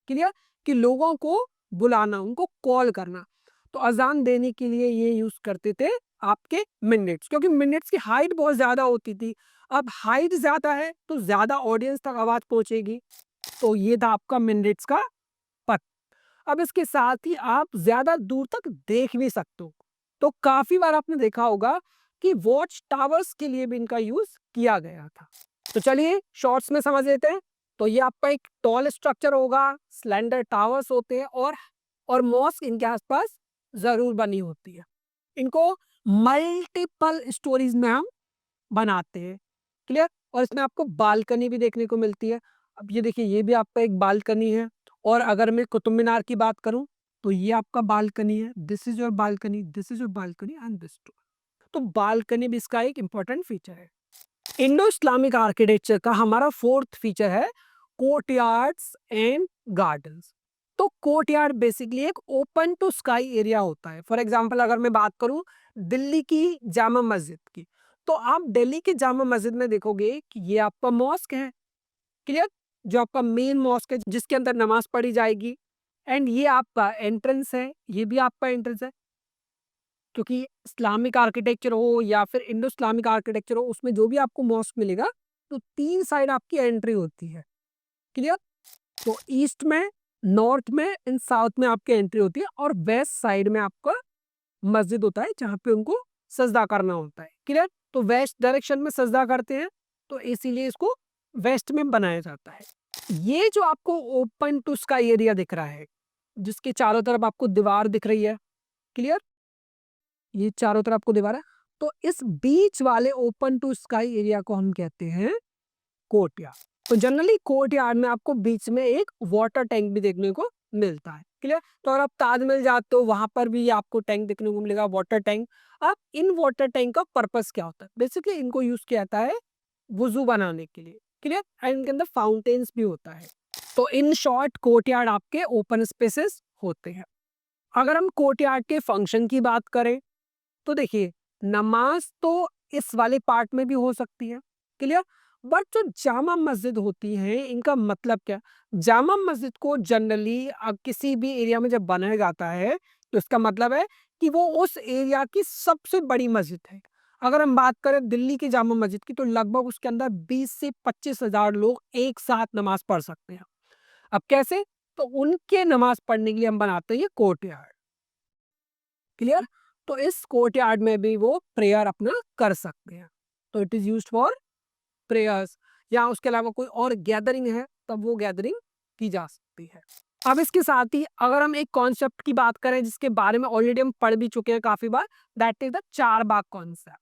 क्लियर? कि लोगों को बुलाना, उनको कॉल करना। तो अजान देने के लिए ये यूज करते थे आपके मिनट्स, क्योंकि मिनट्स की हाइट बहुत ज्यादा होती थी। अब हाइट ज्यादा है तो ज्यादा ऑडियंस तक आवाज पहुंचेगी। तो ये था आपका मिनट्स का पथ। अब इसके साथ ही आप ज्यादा दूर तक देख भी सकते हो। तो काफी बार आपने देखा होगा कि वॉच टावर्स के लिए भी इनका यूज किया गया था। तो चलिए शॉर्ट्स में समझ लेते हैं। तो ये आपका एक टॉल स्ट्रक्चर होगा, स्लेंडर टावर्स होते हैं और मॉस्क इनके आसपास जरूर बनी होती है। इनको मल्टीपल स्टोरीज में हम बनाते हैं। क्लियर? और इसमें आपको बालकनी भी देखने को मिलती है। अब ये देखिए ये भी आपका एक बालकनी है। और अगर मैं कुतुब मीनार की बात करूं तो ये आपका बालकनी है, this is your balcony, this is your balcony and this too. तो बालकनी भी इसका एक इंपॉर्टेंट फीचर है। इंडो इस्लामिक आर्किटेक्चर का हमारा फोर्थ फीचर है कोर्टयार्ड्स एंड गार्डन्स। तो कोर्टयार्ड बेसिकली एक ओपन टू स्काई एरिया होता है। फॉर एग्जांपल अगर मैं बात करूं दिल्ली की जामा मस्जिद की, तो आप दिल्ली की जामा मस्जिद में देखोगे कि ये आपका मॉस्क है। क्लियर? जो आपका मेन मॉस्क है जिसके अंदर नमाज पढ़ी जाएगी। एंड ये आपका एंट्रेंस है, ये भी आपका एंट्रेंस है। क्योंकि इस्लामिक आर्किटेक्चर हो या फिर इंडो इस्लामिक आर्किटेक्चर हो उसमें जो भी आपको मॉस्क मिलेगा तो तीन साइड आपकी एंट्री होती है। क्लियर? तो ईस्ट में, नॉर्थ में एंड साउथ में आपकी एंट्री होती है और वेस्ट साइड में आपका मस्जिद होता है जहाँ पे उनको सजदा करना होता है। क्लियर? तो वेस्ट डायरेक्शन में सजदा करते हैं तो इसीलिए इसको वेस्ट में बनाया जाता है। ये जो आपको ओपन टू स्काई एरिया दिख रहा है जिसके चारों तरफ आपको दीवार दिख रही है, क्लियर? ये चारों तरफ आपको दीवार है। तो इस बीच वाले ओपन टू स्काई एरिया को हम कहते हैं कोर्टयार्ड। तो जनरली कोर्टयार्ड में आपको बीच में एक वाटर टैंक भी देखने को मिलता है। क्लियर? तो अगर आप ताजमहल जाते हो वहां पर भी आपको टैंक देखने को मिलेगा, वाटर टैंक। अब इन वाटर टैंक का पर्पस क्या होता है? बेसिकली इनको यूज किया जाता है वुजू बनाने के लिए। क्लियर? एंड इनके अंदर फाउंटेन्स भी होता है। तो इन शॉर्ट कोर्टयार्ड आपके ओपन स्पेसेस होते हैं। अगर हम कोर्टयार्ड के फंक्शन की बात करें तो देखिए नमाज तो इस वाले पार्ट में भी हो सकती है। क्लियर? बट जो जामा मस्जिद होती है इनका मतलब क्या? जामा मस्जिद को जनरली किसी भी एरिया में जब बनाया जाता है तो इसका मतलब है कि वो उस एरिया की सबसे बड़ी मस्जिद है। अगर हम बात करें दिल्ली की जामा मस्जिद की तो लगभग उसके अंदर 20 से 25,000 लोग एक साथ नमाज पढ़ सकते हैं। अब कैसे? तो उनके नमाज पढ़ने के लिए हम बनाते हैं ये कोर्टयार्ड। क्लियर? तो इस कोर्टयार्ड में भी वो प्रेयर अपना कर सकते हैं। तो it is used for prayers, या उसके अलावा कोई और गैदरिंग है तब वो गैदरिंग की जा सकती है। अब इसके साथ ही अगर हम एक कॉन्सेप्ट की बात करें जिसके बारे में ऑलरेडी हम पढ़ भी चुके हैं काफी बार, दैट इज द चार बाग कॉन्सेप्ट।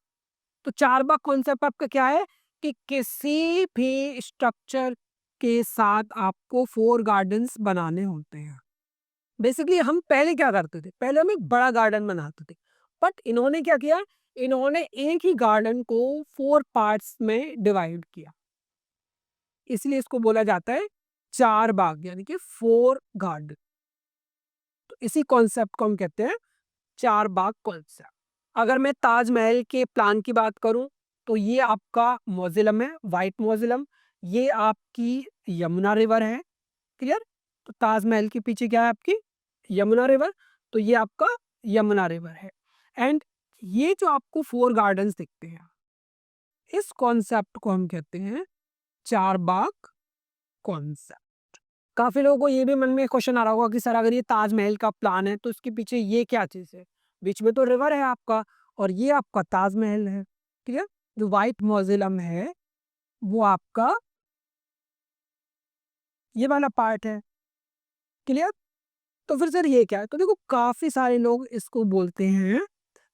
तो चार बाग कॉन्सेप्ट आपका क्या है कि किसी भी स्ट्रक्चर के साथ आपको 4 गार्डन्स बनाने होते हैं। बेसिकली हम पहले क्या करते थे, पहले हम एक बड़ा गार्डन बनाते थे। बट इन्होंने क्या किया, इन्होंने एक ही गार्डन को 4 पार्ट्स में डिवाइड किया। इसलिए इसको बोला जाता है चार बाग यानी कि 4 गार्डन। तो इसी कॉन्सेप्ट को हम कहते हैं चार बाग कॉन्सेप्ट। अगर मैं ताजमहल के प्लान की बात करूं तो ये आपका मौजिलम है, वाइट मौजिलम। ये आपकी यमुना रिवर है, क्लियर। तो ताजमहल के पीछे क्या है आपकी यमुना रिवर, तो ये आपका यमुना रिवर है। एंड ये जो आपको 4 गार्डन्स दिखते हैं, इस कॉन्सेप्ट को हम कहते हैं चार बाग कॉन्सेप्ट। काफी लोगों को ये भी मन में क्वेश्चन आ रहा होगा कि सर अगर ये ताजमहल का प्लान है तो इसके पीछे ये क्या चीज है, बीच में तो रिवर है आपका और ये आपका ताजमहल है, क्लियर। जो व्हाइट मौजिलम है वो आपका ये वाला पार्ट है, क्लियर। तो फिर सर ये क्या है, तो देखो काफी सारे लोग इसको बोलते हैं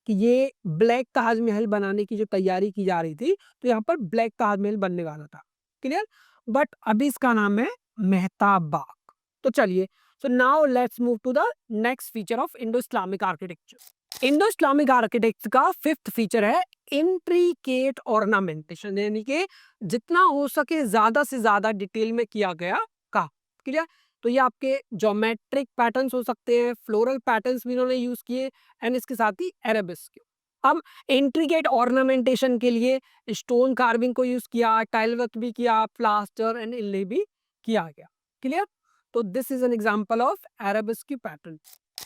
कि ये ब्लैक ताजमहल बनाने की जो तैयारी की जा रही थी, तो यहाँ पर ब्लैक ताजमहल बनने वाला था, क्लियर। बट अभी इसका नाम है मेहताब बाग। तो चलिए, so now let's move to the next feature of Indo Islamic architecture. Indo Islamic architecture का फिफ्थ फीचर है इंट्रिकेट ऑर्नामेंटेशन, यानी कि जितना हो सके ज्यादा से ज्यादा डिटेल में किया गया का, क्लियर। तो ये आपके ज्योमेट्रिक पैटर्न्स हो सकते हैं, फ्लोरल पैटर्न्स भी इन्होंने यूज किए एंड इसके साथ ही अरेबिस्क। अब इंट्रिकेट ऑर्नामेंटेशन के लिए स्टोन कार्विंग को यूज किया, टाइल वर्क भी किया, प्लास्टर एंड इनले भी किया गया, क्लियर। तो this is an example of arabesque pattern.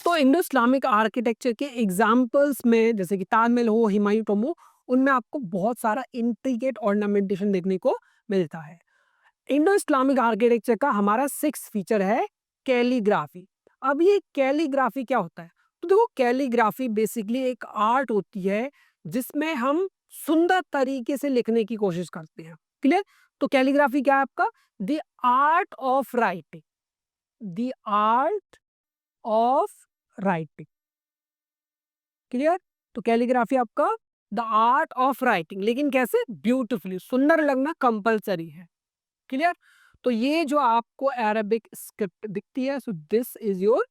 तो इंडो इस्लामिक आर्किटेक्चर के एग्जांपल्स में जैसे कि ताजमहल हो, हुमायूं टॉम्ब हो, उनमें आपको बहुत सारा इंट्रिकेट ऑर्नामेंटेशन देखने को मिलता है। इंडो इस्लामिक आर्किटेक्चर का हमारा सिक्स फीचर है कैलीग्राफी। अब ये कैलीग्राफी क्या होता है, तो देखो कैलीग्राफी बेसिकली एक आर्ट होती है जिसमें हम सुंदर तरीके से लिखने की कोशिश करते हैं, क्लियर। तो कैलीग्राफी क्या है आपका, the art of writing, the art of writing, clear. तो कैलीग्राफी आपका द आर्ट ऑफ राइटिंग, लेकिन कैसे, ब्यूटिफुली, सुंदर लगना कंपलसरी है, क्लियर। तो ये जो आपको अरेबिक स्क्रिप्ट दिखती है, सो दिस इज योर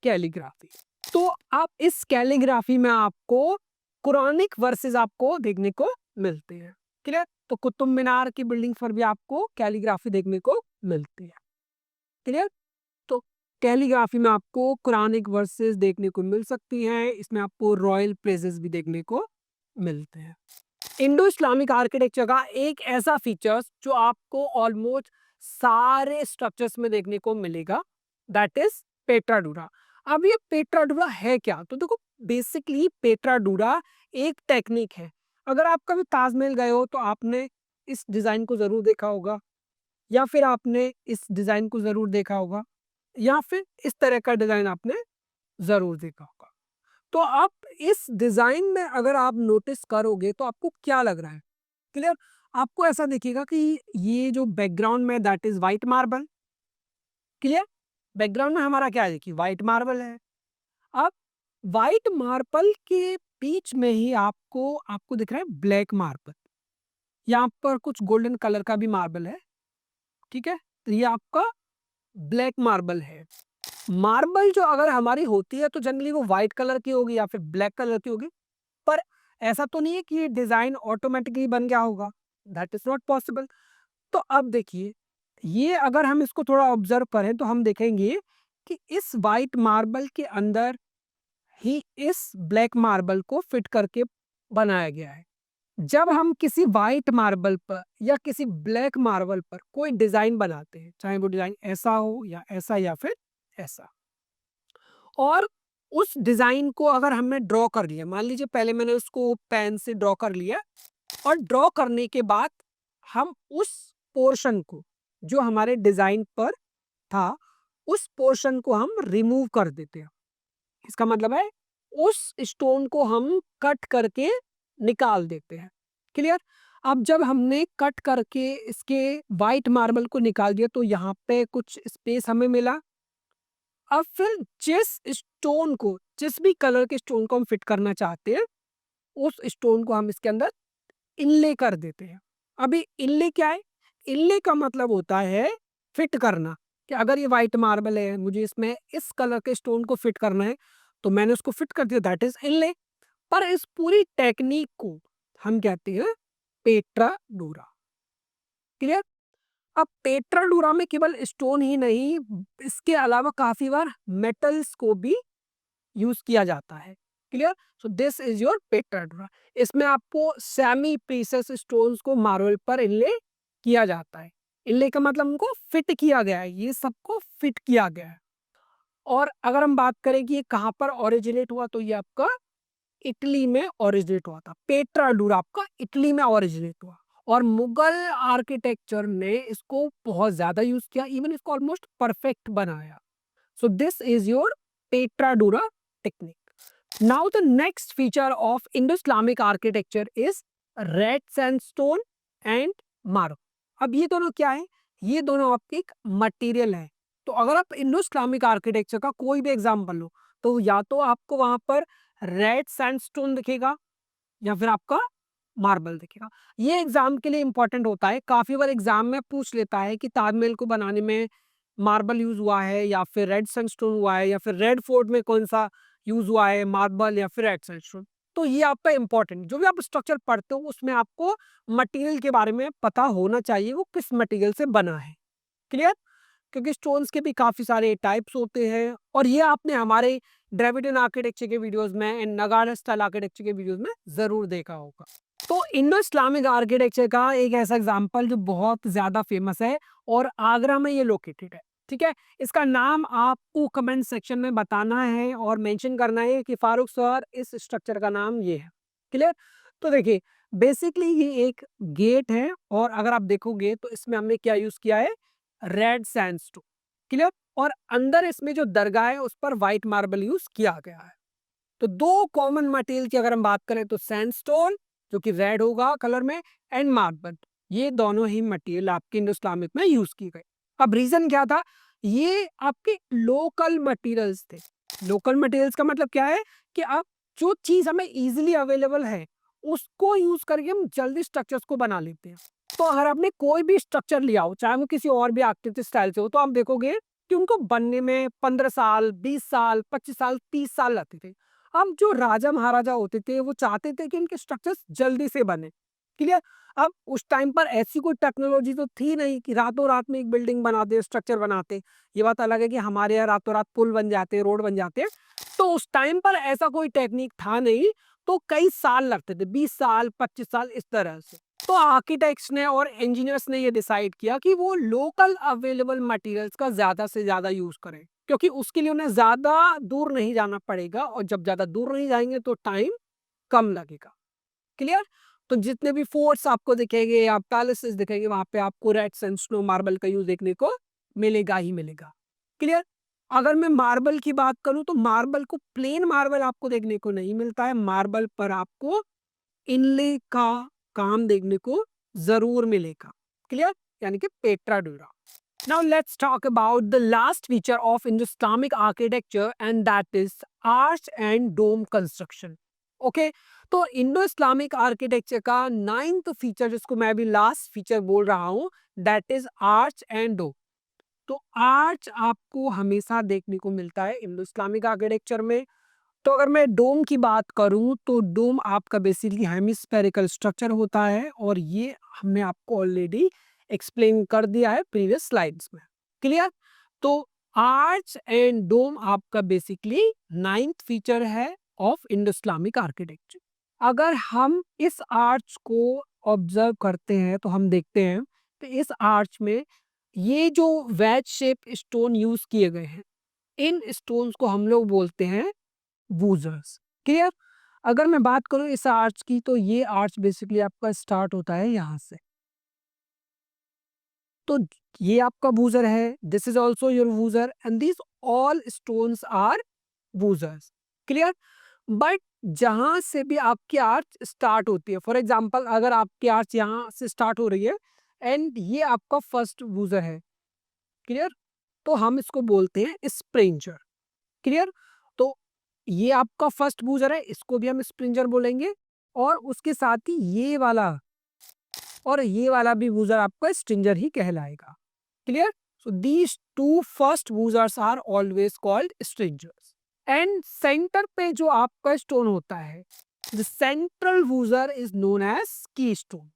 कैलीग्राफी। तो आप इस कैलीग्राफी में आपको कुरानिक वर्सेस आपको देखने को मिलते हैं, क्लियर। तो कुतुब मीनार की बिल्डिंग पर भी आपको कैलीग्राफी देखने को मिलती है, क्लियर। तो कैलीग्राफी में आपको कुरानिक वर्सेस देखने को मिल सकती हैं, इसमें आपको रॉयल प्रेजेस भी देखने को मिलते हैं। इंडो इस्लामिक आर्किटेक्चर का एक ऐसा फीचर्स जो आपको ऑलमोस्ट सारे स्ट्रक्चर्स में देखने को मिलेगा, दैट इज पेट्राडूरा। अब ये पेट्राडूरा है क्या, तो देखो बेसिकली पेट्राडूरा एक टेक्निक है। अगर आप कभी ताजमहल गए हो तो आपने इस डिजाइन को जरूर देखा होगा, या फिर आपने इस डिजाइन को जरूर देखा होगा, या फिर इस तरह का डिजाइन आपने जरूर देखा होगा। तो आप इस डिजाइन में अगर आप नोटिस करोगे तो आपको क्या लग रहा है, क्लियर। आपको ऐसा दिखेगा कि ये जो बैकग्राउंड में that is white marble, clear. Background में हमारा क्या है, देखिए व्हाइट मार्बल है। अब व्हाइट मार्बल के बीच में ही आपको आपको दिख रहा है ब्लैक मार्बल, यहाँ पर कुछ गोल्डन कलर का भी मार्बल है, ठीक है। तो ये आपका ब्लैक मार्बल है। मार्बल जो अगर हमारी होती है तो जनरली वो व्हाइट कलर की होगी या फिर ब्लैक कलर की होगी, पर ऐसा तो नहीं है कि ये डिजाइन ऑटोमेटिकली बन गया होगा, दैट इज नॉट पॉसिबल। तो अब देखिए, ये अगर हम इसको थोड़ा ऑब्जर्व करें तो हम देखेंगे कि इस व्हाइट मार्बल के अंदर ही इस ब्लैक मार्बल को फिट करके बनाया गया है। जब हम किसी व्हाइट मार्बल पर या किसी ब्लैक मार्बल पर कोई डिजाइन बनाते हैं, चाहे वो डिजाइन ऐसा हो या फिर ऐसा, और उस डिजाइन को अगर हमने ड्रॉ कर लिया, मान लीजिए पहले मैंने उसको पेन से ड्रॉ कर लिया, और ड्रॉ करने के बाद हम उस पोर्शन को जो हमारे डिजाइन पर था, उस पोर्शन को हम रिमूव कर देते हैं। इसका मतलब है उस स्टोन को हम कट करके निकाल देते हैं, क्लियर। अब जब हमने कट करके इसके व्हाइट मार्बल को निकाल दिया तो यहाँ पे कुछ स्पेस हमें मिला। अब फिर जिस भी कलर के स्टोन को हम फिट करना चाहते हैं, उस स्टोन को हम इसके अंदर इनले कर देते हैं। अभी इनले क्या है, इनले का मतलब होता है फिट करना, कि अगर ये व्हाइट मार्बल है, मुझे इसमें इस कलर के स्टोन को फिट करना है, तो मैंने उसको फिट कर दिया, दैट इज इनले। पर इस पूरी टेक्निक को हम कहते हैं पेट्राडोरा, क्लियर। अब पेट्राडूरा में केवल स्टोन ही नहीं, इसके अलावा काफी बार मेटल्स को भी यूज किया जाता है। Clear? So this is your pietra dura. इसमें आपको सेमी प्रीशियस स्टोन्स को मार्बल पर इनले किया जाता है। इनले का मतलब उनको फिट किया गया है, ये सबको फिट किया गया है। और अगर हम बात करें कि ये कहाँ पर ओरिजिनेट हुआ, तो ये आपका इटली में ओरिजिनेट हुआ था। पेट्राडूरा आपका इटली में ओरिजिनेट हुआ और मुगल आर्किटेक्चर ने इसको बहुत ज्यादा यूज किया, इवन इसको ऑलमोस्ट परफेक्ट बनाया। So this is your pietra dura technique. Now the next feature of Indo Islamic architecture is red sandstone and marble. अब ये दोनों क्या है? ये दोनों आपके एक मटेरियल है। तो अगर आप इंडो इस्लामिक आर्किटेक्चर का कोई भी एग्जाम्पल लो, तो या तो आपको वहां पर रेड सैंडस्टोन दिखेगा या फिर आपका मार्बल दिखेगा। ये एग्जाम के लिए इंपॉर्टेंट होता है, काफी बार एग्जाम में पूछ लेता है कि ताजमहल को बनाने में मार्बल यूज हुआ है या फिर रेड सैंडस्टोन हुआ है, या फिर रेड फोर्ट में कौन सा यूज हुआ है, मार्बल या फिर रेड सैंडस्टोन। तो ये आपका इंपॉर्टेंट, जो भी आप स्ट्रक्चर पढ़ते हो उसमें आपको मटेरियल के बारे में पता होना चाहिए, वो किस मटेरियल से बना है। क्लियर? क्योंकि स्टोन्स के भी काफी सारे टाइप्स होते हैं, और ये आपने हमारे ड्रेविडियन आर्किटेक्चर के वीडियोस में एंड नगाड़ा स्टाइल आर्किटेक्चर के वीडियोस में जरूर देखा होगा। तो इंडो इस्लामिक आर्किटेक्चर का एक ऐसा एग्जांपल जो बहुत ज्यादा फेमस है और आगरा में ये लोकेटेड है। ठीक है, इसका नाम आपको कमेंट सेक्शन में बताना है और मेंशन करना है कि फारूक सर इस स्ट्रक्चर का नाम ये है। क्लियर? तो देखिए, बेसिकली ये एक गेट है और अगर आप देखोगे तो इसमें हमने क्या यूज किया है? Red sandstone. क्लियर? और अंदर इसमें जो दरगाह है उस पर व्हाइट मार्बल यूज किया गया है। तो दो कॉमन मटेरियल की अगर हम बात करें तो सैंडस्टोन जो कि रेड होगा कलर में, एंड मार्बल, ये दोनों ही मटेरियल आपके इंडो इस्लामिक में यूज की गई। अब रीजन क्या था? ये आपके लोकल मटेरियल्स थे। लोकल मटेरियल्स का मतलब क्या है कि आप जो चीज हमें इजीली अवेलेबल है उसको यूज करके हम जल्दी स्ट्रक्चर्स को बना लेते हैं। तो अगर आपने कोई भी स्ट्रक्चर लिया हो, चाहे वो किसी और भी आर्किटेक्चर स्टाइल से हो, तो आप देखोगे कि उनको बनने में 15 साल, 20 साल, 25 साल, 30 साल लगते थे। अब जो राजा महाराजा होते थे वो चाहते थे कि इनके स्ट्रक्चर्स जल्दी से बने। क्लियर? अब उस टाइम पर ऐसी कोई टेक्नोलॉजी तो थी नहीं कि रातों रात में एक बिल्डिंग बनाते, स्ट्रक्चर बनाते। ये बात अलग है कि हमारे यहाँ रातों रात पुल बन जाते, रोड बन जाते। तो उस टाइम पर ऐसा कोई टेक्निक था नहीं, तो कई साल लगते थे, 20 साल, 25 साल, इस तरह से। तो आर्किटेक्ट्स ने और इंजीनियर्स ने ये डिसाइड किया कि वो लोकल अवेलेबल मटेरियल्स का ज्यादा से ज्यादा यूज करें, क्योंकि उसके लिए उन्हें ज्यादा दूर नहीं जाना पड़ेगा, और जब ज्यादा दूर नहीं जाएंगे तो टाइम कम लगेगा। क्लियर? तो जितने भी फोर्ट्स आपको दिखेंगे या पैलेसेस दिखेंगे, वहां पे आपको रेड सैंडस्टोन मार्बल का यूज देखने को मिलेगा ही मिलेगा। क्लियर? अगर मैं मार्बल की बात करूं तो मार्बल को, प्लेन मार्बल आपको देखने को नहीं मिलता है, मार्बल पर आपको इनले का काम देखने को जरूर मिलेगा। क्लियर? यानी कि पेट्राडूरा। Now let's talk about the last feature of Indo-Islamic architecture, and that is arch and dome construction. Okay, तो इंडो इस्लामिक आर्किटेक्चर का 9th फीचर, जिसको मैं अभी लास्ट फीचर बोल रहा हूँ, दैट इज आर्च एंड डोम। तो आर्च आपको हमेशा देखने को मिलता है इंडो इस्लामिक आर्किटेक्चर में। तो अगर मैं डोम की बात करूं तो डोम आपका बेसिकली हेमिस्फेरिकल स्ट्रक्चर होता है, और ये हमने आपको ऑलरेडी एक्सप्लेन कर दिया है प्रीवियस स्लाइड्स में। क्लियर? तो आर्च एंड डोम आपका बेसिकली 9th फीचर है ऑफ इंडो इस्लामिक आर्किटेक्चर। अगर हम इस आर्च को ऑब्जर्व करते हैं तो हम देखते हैं कि इस आर्च में ये जो वेज शेप स्टोन यूज किए गए हैं, इन स्टोन्स को हम लोग बोलते हैं वूजर्स। क्लियर? अगर मैं बात करूं इस आर्च की, तो ये आर्च बेसिकली आपका स्टार्ट होता है यहां से। तो ये आपका वूजर है, this is also your voussoir, and this all stones are voussoirs. Clear? But जहां से भी आपकी आर्च स्टार्ट होती है, फॉर एग्जाम्पल अगर आपकी आर्च यहाँ से स्टार्ट हो रही है एंड ये आपका फर्स्ट वूजर है, क्लियर, तो हम इसको बोलते हैं स्प्रिंजर। क्लियर? तो ये आपका फर्स्ट वूजर है, इसको भी हम स्प्रिंजर बोलेंगे, और उसके साथ ही ये वाला और ये वाला भी वूजर आपका स्ट्रिंजर ही कहलाएगा। Clear? So these two first voussoirs are always called stringers. And center पे जो आपका स्टोन होता है, the central voussoir is known as key stone.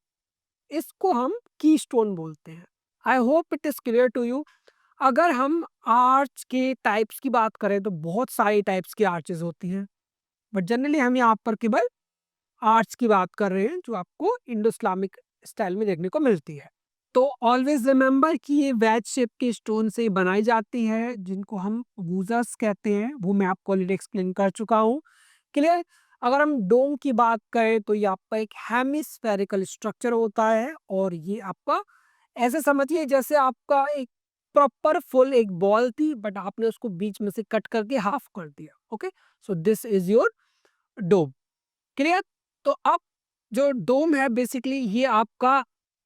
इसको हम की स्टोन बोलते हैं। I hope it is clear to you. अगर हम आर्च के टाइप्स की बात करें तो बहुत सारी टाइप्स की आर्चेस होती हैं, बट जनरली हम यहाँ पर केवल आर्च की बात कर रहे हैं जो आपको इंडो इस्लामिक स्टाइल में देखने को मिलती है। तो ऑलवेज रिमेंबर कि ये वैज शेप के स्टोन से बनाई जाती है जिनको हम वूजर्स कहते हैं, वो मैं आपको ऑलरेडी एक्सप्लेन कर चुका हूँ। क्लियर। अगर हम डोम की बात करें तो ये आपका एक हेमिस्फेरिकल स्ट्रक्चर होता है और ये आपका ऐसे समझिए जैसे आपका एक प्रॉपर फुल एक बॉल थी बट आपने उसको बीच में से कट करके हाफ कर दिया। Okay, so this is your dome. Clear. तो अब जो डोम है बेसिकली ये आपका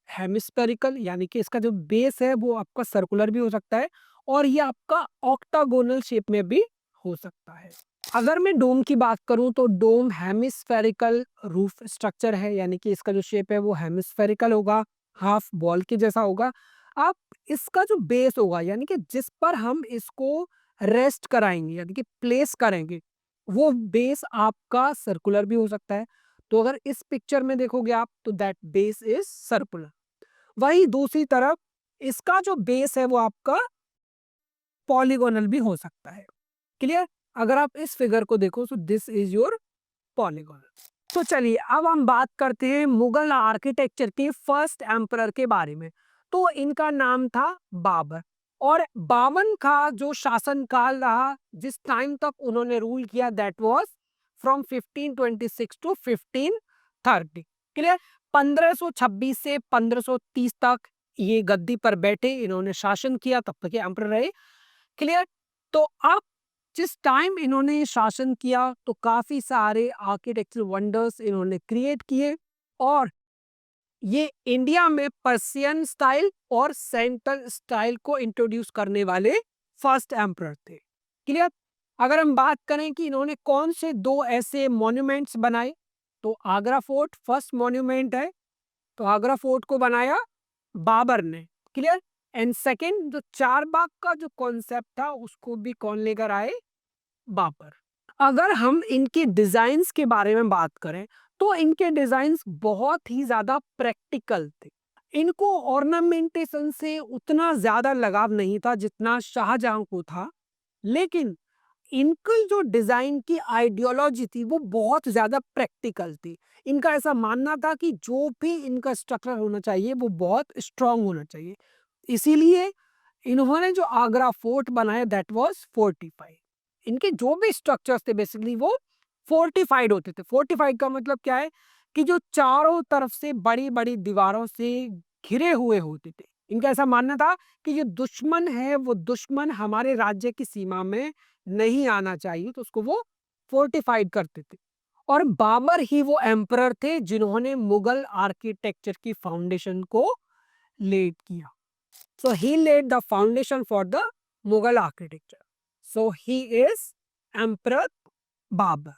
हेमिस्फेरिकल यानी कि इसका जो बेस है वो आपका सर्कुलर भी हो सकता है और ये आपका ऑक्टागोनल शेप में भी हो सकता है। अगर मैं डोम की बात करूं तो डोम हेमिस्फेरिकल रूफ स्ट्रक्चर है यानी कि इसका जो शेप है वो हेमिस्फेरिकल होगा, हाफ बॉल के जैसा होगा। अब इसका जो बेस होगा यानी कि जिस पर हम इसको रेस्ट कराएंगे यानी कि प्लेस करेंगे वो बेस आपका सर्कुलर भी हो सकता है। तो अगर इस पिक्चर में देखोगे आप तो दैट बेस इज सर्कुलर। वही दूसरी तरफ इसका जो बेस है वो आपका पॉलीगोनल भी हो सकता है। क्लियर। अगर आप इस फिगर को देखो तो दिस इज योर पॉलीगोनल। तो चलिए अब हम बात करते हैं मुगल आर्किटेक्चर के फर्स्ट एम्परर के बारे में। तो इनका नाम था बाबर और बावन का जो शासन काल रहा जिस टाइम तक उन्होंने रूल किया that was from 1526 to 1530। Clear. 1526 से 1530 तक ये गद्दी पर बैठे, इन्होंने शासन किया, तब तक ये एम्परर रहे। क्लियर। तो अब जिस टाइम इन्होंने शासन किया तो काफी सारे आर्किटेक्चरल वंडर्स इन्होंने क्रिएट किए और ये इंडिया में पर्शियन स्टाइल और सेंट्रल स्टाइल को इंट्रोड्यूस करने वाले फर्स्ट एम्परर थे। क्लियर। अगर हम बात करें कि इन्होंने कौन से दो ऐसे मॉन्यूमेंट्स बनाए तो आगरा फोर्ट फर्स्ट मॉन्यूमेंट है, तो आगरा फोर्ट को बनाया बाबर ने। क्लियर। एंड सेकंड जो चार बाग का जो कॉन्सेप्ट था उसको भी कौन लेकर आए, बाबर। अगर हम इनके डिजाइन्स के बारे में बात करें तो इनके डिजाइन्स बहुत ही ज्यादा प्रैक्टिकल थे। इनको ऑर्नामेंटेशन से उतना ज्यादा लगाव नहीं था जितना शाहजहां को था, लेकिन इनकी जो डिजाइन की आइडियोलॉजी थी वो बहुत ज्यादा प्रैक्टिकल थी। इनका ऐसा मानना था कि जो भी इनका स्ट्रक्चर होना चाहिए वो बहुत स्ट्रांग होना चाहिए। इसीलिए इन्होंने जो आगरा फोर्ट बनाया दैट वाज फोर्टिफाइड। इनके जो भी स्ट्रक्चर्स थे बेसिकली वो फोर्टिफाइड होते थे। फोर्टिफाइड का मतलब क्या है कि जो चारों तरफ से बड़ी बड़ी दीवारों से घिरे हुए होते थे। इनका ऐसा मानना था कि जो दुश्मन है वो दुश्मन हमारे राज्य की सीमा में नहीं आना चाहिए, तो उसको वो फोर्टिफाइड करते थे। और बाबर ही वो एम्परर थे जिन्होंने मुगल आर्किटेक्चर की फाउंडेशन को लेड किया। So he laid the foundation for the Mughal architecture. So he is Emperor Babur.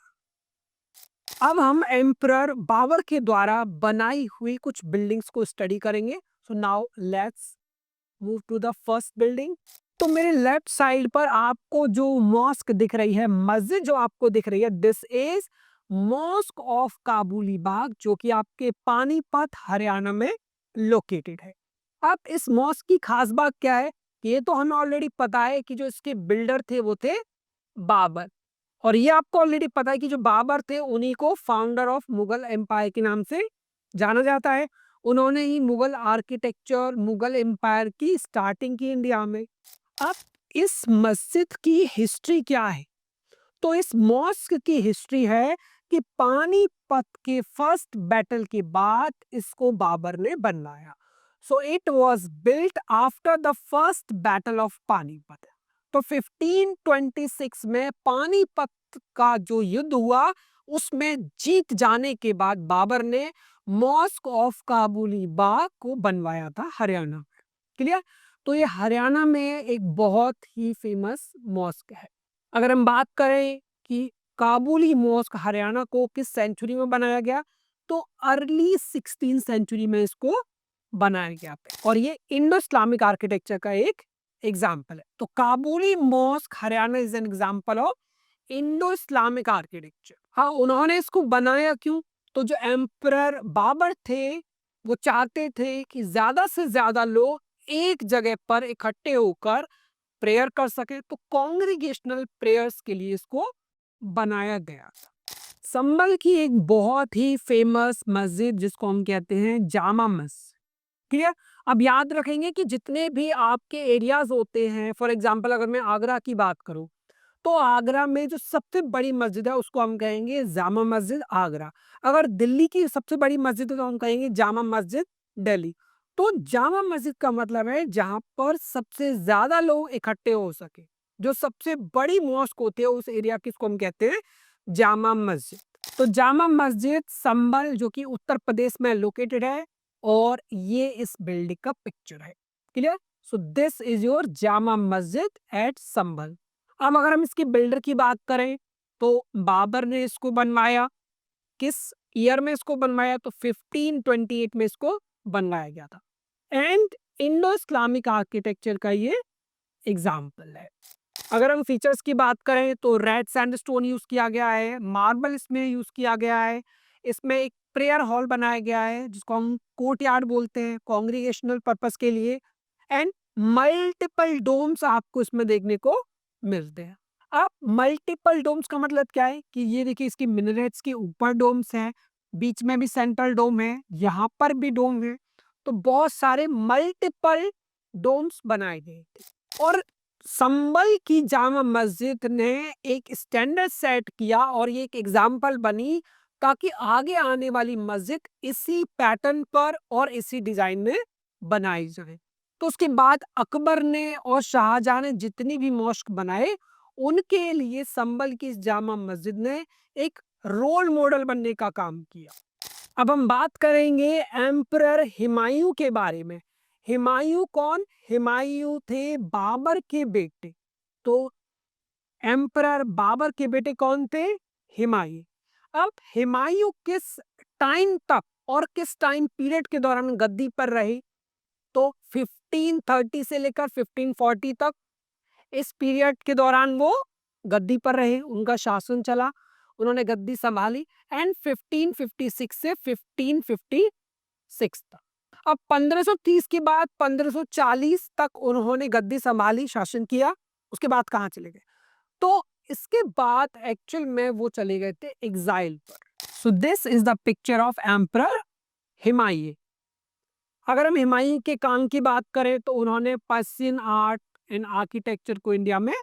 अब हम एम्परर बाबर के द्वारा बनाई हुई कुछ बिल्डिंग्स को स्टडी करेंगे। So now let's move to the first building. तो मेरे लेफ्ट साइड पर आपको जो मॉस्क दिख रही है, मस्जिद जो आपको दिख रही है, दिस इज मॉस्क ऑफ काबुली बाग जो कि आपके पानीपत हरियाणा में लोकेटेड है। अब इस मॉस्क की खास बात क्या है कि ये तो हमें ऑलरेडी पता है कि जो इसके बिल्डर थे वो थे बाबर, और ये आपको ऑलरेडी पता है कि जो बाबर थे उन्हीं को फाउंडर ऑफ मुगल एम्पायर के नाम से जाना जाता है। उन्होंने ही मुगल आर्किटेक्चर मुगल एम्पायर की स्टार्टिंग की इंडिया में। अब इस मस्जिद की हिस्ट्री क्या है, तो इस मॉस्क की हिस्ट्री है कि पानीपत के फर्स्ट बैटल के बाद इसको बाबर ने बनवाया। So it was built after the first battle of Panipat. तो 1526 में पानीपत का जो युद्ध हुआ उसमें जीत जाने के बाद बाबर ने मॉस्क ऑफ काबुली बाग को बनवाया था हरियाणा में। क्लियर। तो ये हरियाणा में एक बहुत ही फेमस मॉस्क है। अगर हम बात करें कि काबुली मॉस्क हरियाणा को किस सेंचुरी में बनाया गया, तो अर्ली 16 सेंचुरी में इसको बनाया गया और ये इंडो इस्लामिक आर्किटेक्चर का एक एग्जाम्पल है। तो Kabuli mosque Haryana is an example of Indo Islamic architecture. हाँ, उन्होंने इसको बनाया क्यों, तो जो एम्परर बाबर थे वो चाहते थे कि ज्यादा से ज्यादा लोग एक जगह पर इकट्ठे होकर प्रेयर कर सके, तो कॉन्ग्रीगेशनल प्रेयर्स के लिए इसको बनाया गया था। संभल की एक बहुत ही फेमस मस्जिद जिसको हम कहते हैं जामा मस्जिद, क्लियर। अब याद रखेंगे कि जितने भी आपके एरियाज होते हैं, फॉर एग्जांपल अगर मैं आगरा की बात करूं, तो आगरा में जो सबसे बड़ी मस्जिद है उसको हम कहेंगे जामा मस्जिद आगरा। अगर दिल्ली की सबसे बड़ी मस्जिद है तो हम कहेंगे जामा मस्जिद दिल्ली। तो जामा मस्जिद का मतलब है जहां पर सबसे ज्यादा लोग इकट्ठे हो सके, जो सबसे बड़ी मॉस्क होती है उस एरिया की, इसको हम कहते हैं जामा मस्जिद। तो जामा मस्जिद संभल जो कि उत्तर प्रदेश में लोकेटेड है, और ये इस बिल्डिंग का पिक्चर है, clear. So this is your Jama Masjid eight संभल। अब अगर हम इसकी बिल्डर की बात करें तो बाबर ने इसको बनवाया। किस ईयर में इसको बनवाया? तो 1528 में इसको बनवाया गया था। एंड इंडो इस्लामिक आर्किटेक्चर का ये एग्जाम्पल है। अगर हम फीचर्स की बात करें तो रेड सैंडस्टोन यूज किया गया है, मार्बल इसमें यूज किया गया है, इसमें एक प्रेयर हॉल बनाया गया है जिसको हम कोर्टयार्ड बोलते हैं कॉन्ग्रीगेशनल पर्पस के लिए, एंड मल्टीपल डोम्स आपको इसमें देखने को मिलते हैं। अब मल्टीपल डोम्स का मतलब क्या है कि ये देखिए इसकी मिनरेट्स के ऊपर डोम्स हैं, बीच में भी सेंट्रल डोम है, यहाँ पर भी डोम है, तो बहुत सारे मल्टीपल डोम्स बनाए गए थे। और संभल की जामा मस्जिद ने एक स्टैंडर्ड सेट किया और ये एक एग्जाम्पल बनी ताकि आगे आने वाली मस्जिद इसी पैटर्न पर और इसी डिजाइन में बनाई जाए। तो उसके बाद अकबर ने और शाहजहां ने जितनी भी मॉस्क बनाए, उनके लिए संभल की इस जामा मस्जिद ने एक रोल मॉडल बनने का काम किया। अब हम बात करेंगे एम्परर हुमायूं के बारे में। हुमायूं कौन? हुमायूं थे बाबर के बेटे। तो एम्परर बाबर के बेटे कौन थे? हुमायूं। अब हुमायूं किस टाइम तक और किस टाइम पीरियड के दौरान गद्दी पर रहे? तो 1530 से लेकर 1540 तक, इस पीरियड के दौरान वो गद्दी पर रहे, उनका शासन चला, उन्होंने गद्दी संभाली, एंड 1556 से 1556 तक। अब 1530 के बाद 1540 तक उन्होंने गद्दी संभाली, शासन किया, उसके बाद कहाँ चले गए? तो इसके बाद एक्चुअल में वो चले गए थे एग्जाइल पर। सो this is the picture of emperor Humayun. अगर हम हुमायूं के काम की बात करें तो उन्होंने पर्शियन आर्ट एंड आर्किटेक्चर को इंडिया में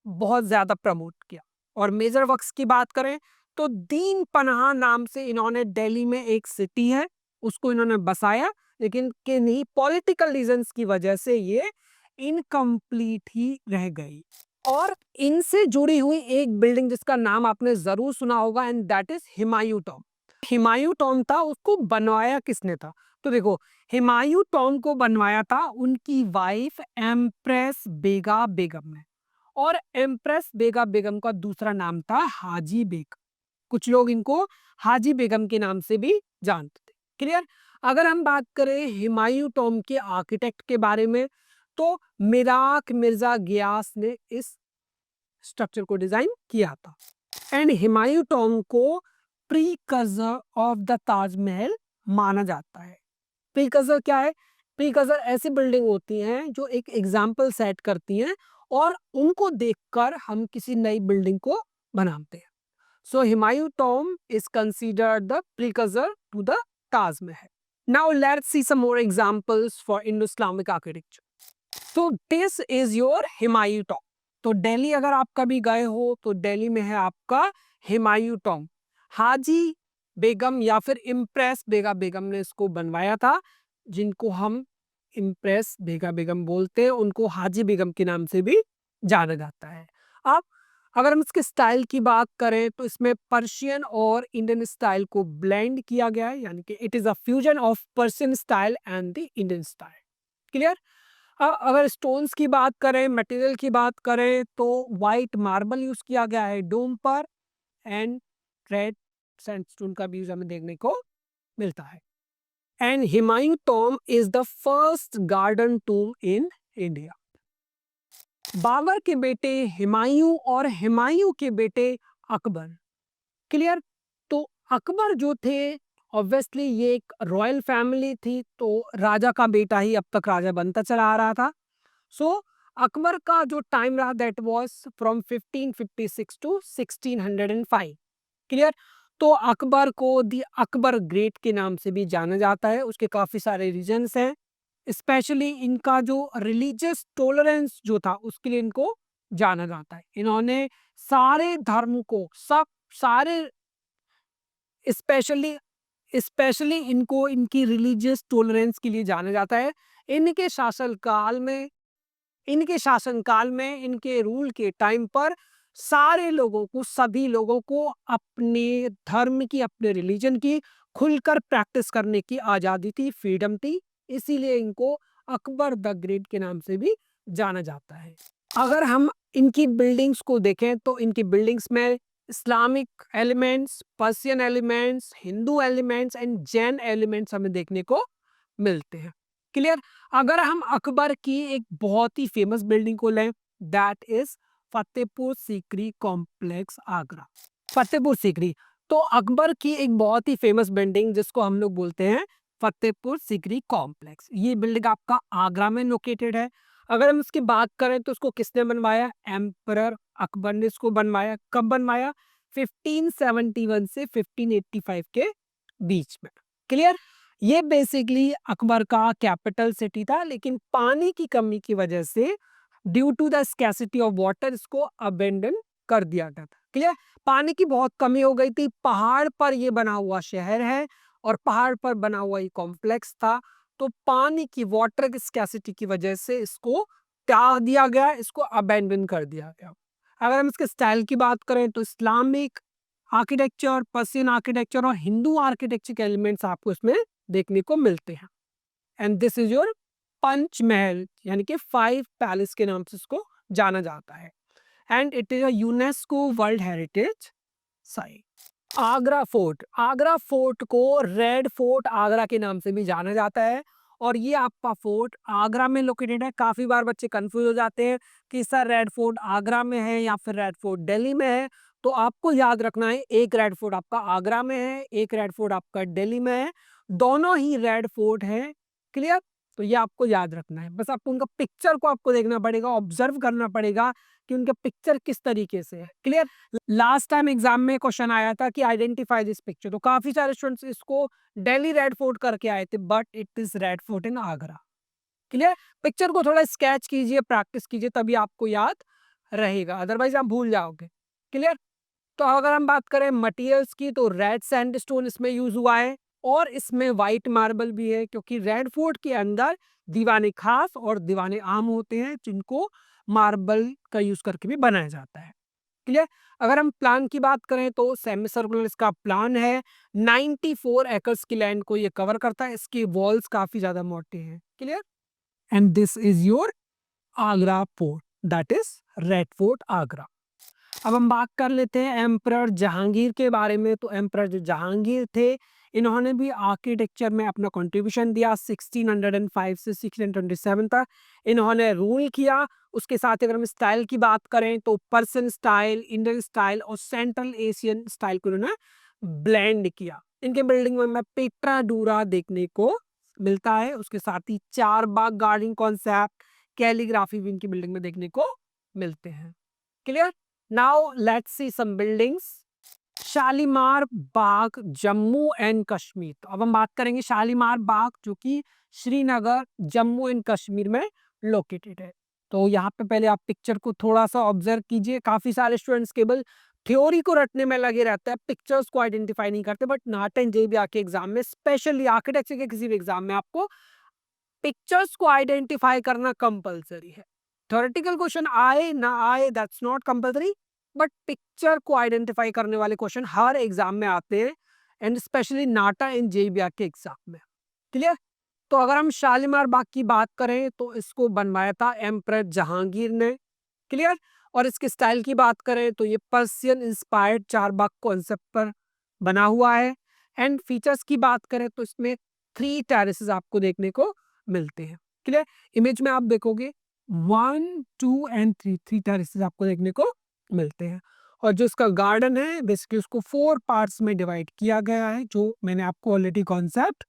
बहुत ज्यादा प्रमोट किया। और मेजर वर्क्स की बात करें तो दीन पनाह नाम से इन्होंने दिल्ली में एक सिटी है उसको इन्होंने बसाया, लेकिन किन्हीं पॉलिटिकल रीजंस की वजह से ये इनकम्प्लीट ही रह गई। और इनसे जुड़ी हुई एक बिल्डिंग जिसका नाम आपने जरूर सुना होगा, and that is Humayun Tom. Humayun Tom था, उसको बनवाया किसने था? तो देखो, हुमायूं टॉम को बनवाया था उनकी वाइफ एम्प्रेस बेगा बेगम ने, और एम्प्रेस बेगा बेगम का दूसरा नाम था हाजी बेगम। कुछ लोग इनको हाजी बेगम के नाम से भी जानते थे, क्लियर। अगर हम बात करें हुमायूं टॉम के आर्किटेक्ट के बारे में, तो मिराक मिर्जा गियास ने इस स्ट्रक्चर को डिजाइन किया था। एंड हुमायूं टॉम को प्रीकर्सर ऑफ द ताजमहल माना जाता है। प्रीकर्सर क्या है? प्रीकर्सर ऐसी बिल्डिंग होती हैं जो एक एग्जाम्पल सेट करती हैं और उनको देखकर हम किसी नई बिल्डिंग को बनाते हैं। So Humayun tomb is considered the precursor to the Taj Mahal. Now let's see some more examples for Indo Islamic architecture. तो this is your Humayun tomb. तो दिल्ली अगर आप कभी गए हो तो दिल्ली में है आपका हुमायूं टॉम। हाजी बेगम या फिर इम्प्रेस बेगा बेगम ने इसको बनवाया था, जिनको हम इम्प्रेस बेगा बेगम बोलते हैं, उनको हाजी बेगम के नाम से भी जाना जाता है। अब अगर हम इसके स्टाइल की बात करें तो इसमें पर्शियन और इंडियन स्टाइल को ब्लेंड किया गया है, यानी कि it is a fusion of Persian style and the Indian style, clear. अगर स्टोन्स की बात करें, मटेरियल की बात करें, तो वाइट मार्बल यूज किया गया है डोम पर, एंड रेड सैंडस्टोन का भी यूज हमें देखने को मिलता है। And Humayun tomb is the first garden tomb in India. Babur के बेटे हुमायूं और हुमायूं के बेटे अकबर, क्लियर। तो अकबर जो थे ऑब्वियसली ये एक रॉयल फैमिली थी, तो राजा का बेटा ही अब तक राजा बनता चला आ रहा था। सो अकबर का जो टाइम रहा that was from 1556 to 1605। Clear? तो अकबर को दी अकबर ग्रेट के नाम से भी जाना जाता है। उसके काफी सारे रीजंस हैं, स्पेशली इनका जो रिलीजियस टॉलरेंस जो था उसके लिए इनको जाना जाता है। इन्होंने सारे धर्म को सब सारे स्पेशली स्पेशली इनको इनकी रिलीजियस टॉलरेंस के लिए जाना जाता है। इनके शासनकाल में इनके शासनकाल में इनके रूल के टाइम पर सारे लोगों को सभी लोगों को अपने धर्म की अपने रिलीजन की खुलकर प्रैक्टिस करने की आज़ादी थी, फ्रीडम थी। इसीलिए इनको अकबर द ग्रेट के नाम से भी जाना जाता है। अगर हम इनकी बिल्डिंग्स को देखें तो इनकी बिल्डिंग्स में Islamic elements, Persian elements, Hindu elements and Jain elements हमें देखने को मिलते हैं। क्लियर? अगर हम अकबर की एक बहुत ही फेमस बिल्डिंग को लें that is Fatehpur Sikri complex Agra. Fatehpur Sikri तो अकबर की एक बहुत ही फेमस बिल्डिंग जिसको हम लोग बोलते हैं फतेहपुर सीकरी कॉम्प्लेक्स। ये बिल्डिंग आपका आगरा में लोकेटेड है। अगर हम इसकी बात करें तो इसको किसने बनवाया? एम्परर अकबर ने इसको बनवाया। कब बनवाया? 1571 से 1585 के बीच में। क्लियर? ये बेसिकली अकबर का कैपिटल सिटी था, लेकिन पानी की कमी की वजह से due to the scarcity of water इसको अबेंडन कर दिया गया था। क्लियर? पानी की बहुत कमी हो गई थी। पहाड़ पर ये बना हुआ शहर है और पहाड़ पर बना हुआ ये कॉम्प्लेक्स था, तो पानी की वाटर की स्कैसिटी की वजह से इसको त्याग दिया गया, इसको अबेंडन कर दिया गया। अगर हम इसके स्टाइल की बात करें तो इस्लामिक आर्किटेक्चर, पर्शियन आर्किटेक्चर और हिंदू आर्किटेक्चर के एलिमेंट्स आपको इसमें देखने को मिलते हैं। And this is your Panchmahal, यानी कि 5 पैलेस के नाम से इसको जाना जाता है। And it is a UNESCO world heritage site. Agra fort को रेड फोर्ट आगरा के नाम से भी जाना जाता है, और ये आपका फोर्ट आगरा में लोकेटेड है। काफी बार बच्चे कंफ्यूज हो जाते हैं कि सर रेड फोर्ट आगरा में है या फिर रेड फोर्ट दिल्ली में है। तो आपको याद रखना है एक रेड फोर्ट आपका आगरा में है, एक रेड फोर्ट आपका दिल्ली में है। दोनों ही रेड फोर्ट हैं। क्लियर? तो ये आपको याद रखना है। बस आपको उनका पिक्चर को आपको देखना पड़ेगा, ऑब्जर्व करना पड़ेगा कि उनका पिक्चर किस तरीके से है। क्लियर? लास्ट टाइम एग्जाम में क्वेश्चन आया था कि आइडेंटिफाई दिस पिक्चर, तो काफी सारे स्टूडेंट्स इसको दिल्ली रेड फोर्ट करके आए थे, but it is red Fort in Agra. Clear? Picture को थोड़ा स्केच कीजिए, प्रैक्टिस कीजिए, तभी आपको याद रहेगा, अदरवाइज आप भूल जाओगे। क्लियर? तो अगर हम बात करें मटेरियल्स की तो रेड सैंडस्टोन इसमें यूज हुआ है, और इसमें व्हाइट मार्बल भी है, क्योंकि रेड फोर्ट के अंदर दीवाने खास और दीवाने आम होते हैं जिनको मार्बल का यूज करके भी बनाया जाता है। क्लियर? अगर हम प्लान की बात करें तो सेमी सर्कुलर इसका प्लान है। 94 एकर्स की लैंड को ये कवर करता है। इसके वॉल्स काफी ज्यादा मोटे हैं। Clear? And this is your Agra fort, that is red fort Agra. अब हम बात कर लेते हैं एम्परर जहांगीर के बारे में। तो एम्परर जो जहांगीर थे, इन्होंने भी आर्किटेक्चर में अपना कंट्रीब्यूशन दिया। 1605 से 1627 तक इन्होंने रूल किया। उसके साथ ही अगर हम स्टाइल की बात करें तो पर्शियन स्टाइल, इंडियन स्टाइल और सेंट्रल एशियन स्टाइल को इन्होंने ब्लेंड किया। इनके बिल्डिंग में हमें पेट्राडूरा देखने को मिलता है। उसके साथ ही चार बाग गार्डन कॉन्सेप्ट, कैलीग्राफी भी इनकी बिल्डिंग में देखने को मिलते हैं। Clear? Now let's see some buildings. Shalimar Bagh Jammu and Kashmir. तो अब हम बात करेंगे शालीमार बाग, जो कि श्रीनगर जम्मू एंड कश्मीर में लोकेटेड है। तो यहाँ पे पहले आप पिक्चर को थोड़ा सा ऑब्जर्व कीजिए। काफी सारे स्टूडेंट्स केवल थ्योरी को रटने में लगे रहते हैं, पिक्चर्स को आइडेंटिफाई नहीं करते। बट नाटा एंड जेईबी के एग्जाम में, स्पेशली आर्किटेक्चर के किसी भी एग्जाम में, आपको पिक्चर्स को आइडेंटिफाई करना कंपलसरी है। थ्योरेटिकल क्वेश्चन आए ना आए that's not compulsory, but picture को आइडेंटिफाई करने वाले क्वेश्चन हर एग्जाम में आते हैं, एंड स्पेशली नाटा एंड जेईबी के एग्जाम में। क्लियर? तो अगर हम शालीमार बाग की बात करें तो इसको बनवाया था एम्परर जहांगीर ने। क्लियर? और इसके स्टाइल की बात करें तो ये पर्शियन इंस्पायर्ड चार बाग कॉन्सेप्ट पर बना हुआ है। एंड फीचर्स की बात करें तो इसमें 3 टेरेसेस आपको देखने को मिलते हैं। क्लियर? इमेज में आप देखोगे 1, 2 एंड 3 टेरेसेस आपको देखने को मिलते हैं। और जो इसका गार्डन है बेसिकली उसको 4 पार्ट्स में डिवाइड किया गया है, जो मैंने आपको ऑलरेडी कॉन्सेप्ट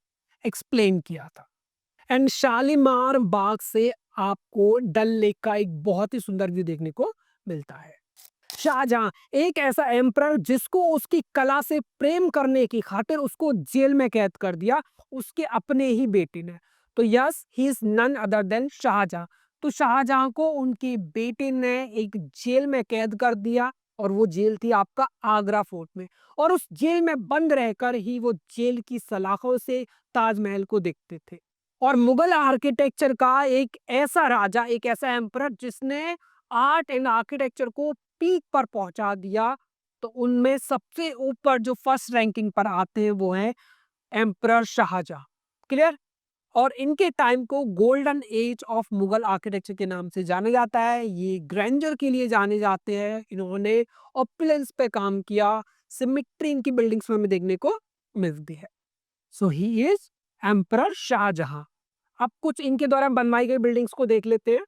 एक्सप्लेन किया था। एंड शालीमार बाग से आपको डल लेक का एक बहुत ही सुंदर व्यू देखने को मिलता है। शाहजहां एक ऐसा एम्परर जिसको उसकी कला से प्रेम करने की खातिर उसको जेल में कैद कर दिया उसके अपने ही बेटे ने। तो yes, he is none other than Shahjahan. तो शाहजहां को उनके बेटे ने एक जेल में कैद कर दिया और वो जेल थी आपका आगरा फोर्ट में। और उस जेल में बंद रहकर ही वो जेल की सलाखों से ताजमहल को देखते थे। और मुगल आर्किटेक्चर का एक ऐसा राजा, एक ऐसा एम्परर जिसने आर्ट एंड आर्किटेक्चर को पीक पर पहुंचा दिया, तो उनमें सबसे ऊपर जो फर्स्ट रैंकिंग पर आते हैं वो है एम्परर शाहजहां। क्लियर? और इनके टाइम को golden age of Mughal architecture के नाम से जाना जाता है। ये ग्रैंडर के लिए जाने जाते हैं। इन्होंने ऑपुलेंस पे काम किया। सिमेट्री इनकी बिल्डिंग्स में हमें देखने को मिलती है। सो ही इज एम्परर शाहजहां। अब कुछ इनके द्वारा बनवाई गई बिल्डिंग्स को देख लेते हैं।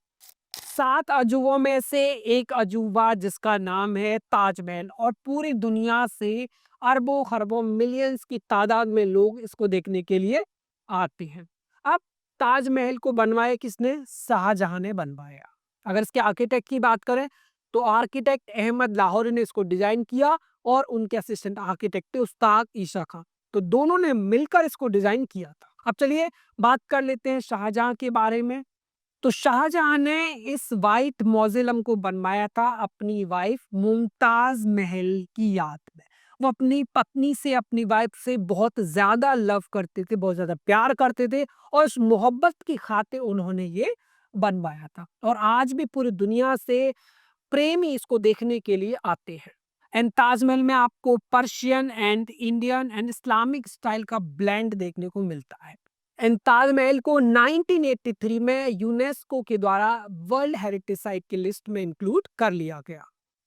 7 अजूबों में से एक अजूबा जिसका नाम है ताजमहल, और पूरी दुनिया से अरबों खरबों मिलियंस की तादाद में लोग इसको देखने के लिए आते हैं। अब ताजमहल को बनवाया किसने? शाहजहां ने बनवाया। अगर इसके आर्किटेक्ट की बात करें तो आर्किटेक्ट अहमद लाहौरी ने इसको डिजाइन किया और उनके असिस्टेंट आर्किटेक्ट थे उस्ताद ईशा खां। तो दोनों ने मिलकर इसको डिजाइन किया था। अब चलिए बात कर लेते हैं शाहजहां के बारे में। तो शाहजहां ने इस वाइट मौज़ेलम को बनवाया था अपनी वाइफ मुमताज महल की याद में। वो अपनी पत्नी से, अपनी वाइफ से बहुत ज्यादा लव करते थे, बहुत ज्यादा प्यार करते थे, और उस मोहब्बत की खातिर उन्होंने ये बनवाया था। और आज भी पूरी दुनिया से प्रेमी इसको देखने के लिए आते हैं। एंड ताजमहल में आपको Persian and Indian and Islamic style का ब्लेंड देखने को मिलता है। एंड ताजमहल को 1983 में यूनेस्को के द्वारा वर्ल्ड हेरिटेज साइट की लिस्ट में इंक्लूड कर लिया गया।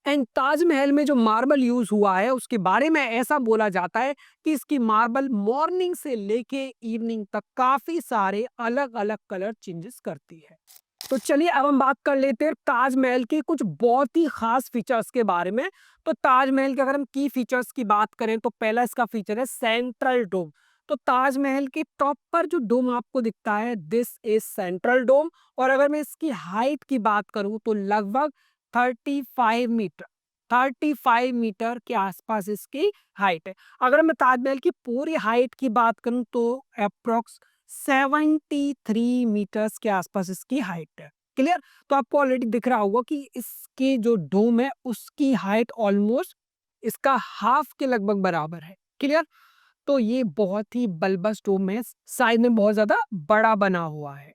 एंड ताजमहल में जो मार्बल यूज हुआ है उसके बारे में ऐसा बोला जाता है कि इसकी मार्बल मॉर्निंग से लेके इवनिंग तक काफी सारे अलग अलग कलर चेंजेस करती है। तो चलिए अब हम बात कर लेते हैं ताजमहल के कुछ बहुत ही खास फीचर्स के बारे में। तो ताजमहल के अगर हम की फीचर्स की बात करें तो पहला इसका फीचर है सेंट्रल डोम। तो ताजमहल के टॉप पर जो डोम आपको दिखता है दिस इज सेंट्रल डोम। और अगर मैं इसकी हाइट की बात करूं तो लगभग 35 मीटर 35 मीटर के आसपास इसकी हाइट है। अगर मैं ताजमहल की पूरी हाइट की बात करूं तो अप्रोक्स 73 मीटर्स के आसपास इसकी हाइट है। क्लियर? तो आपको ऑलरेडी दिख रहा होगा कि इसके जो डोम है उसकी हाइट ऑलमोस्ट इसका हाफ के लगभग बराबर है। क्लियर? तो ये बहुत ही बल्बस डोम है, साइज में बहुत ज्यादा बड़ा बना हुआ है।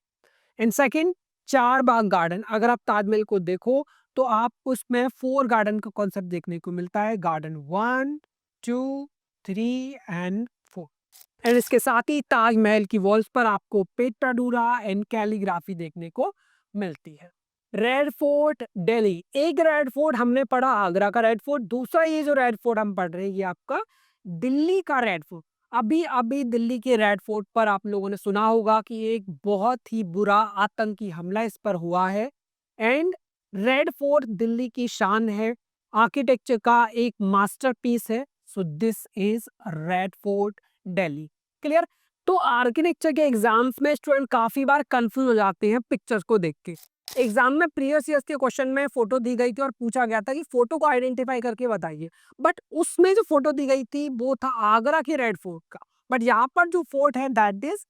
And second, 4 Bagh garden. अगर आप ताजमहल को देखो तो आप उसमें 4 गार्डन का कॉन्सेप्ट देखने को मिलता है। Garden 1, 2, 3 and 4। एंड इसके साथ ही ताजमहल की वॉल्स पर आपको पेटाडूरा एंड कैलीग्राफी देखने को मिलती है। रेड फोर्ट दिल्ली, एक रेड फोर्ट हमने पढ़ा आगरा का रेड फोर्ट, दूसरा ये जो रेड फोर्ट हम पढ़ रहे हैं ये आपका दिल्ली का रेड फोर्ट। अभी अभी दिल्ली के रेड फोर्ट पर आप लोगों ने सुना होगा कि एक बहुत ही बुरा आतंकी हमला इस पर हुआ है। एंड रेड फोर्ट दिल्ली की शान है, आर्किटेक्चर का एक मास्टरपीस है। सो this is red fort Delhi. Clear? तो आर्किटेक्चर के एग्जाम्स में स्टूडेंट काफी बार कंफ्यूज हो जाते हैं पिक्चर्स को देख के। एग्जाम में प्रीवियस ईयर्स के क्वेश्चन में फोटो दी गई थी और पूछा गया था कि फोटो को आइडेंटिफाई करके बताइए। बट उसमें जो फोटो दी गई थी वो था आगरा के रेड फोर्ट का। बट यहाँ पर जो फोर्ट है that is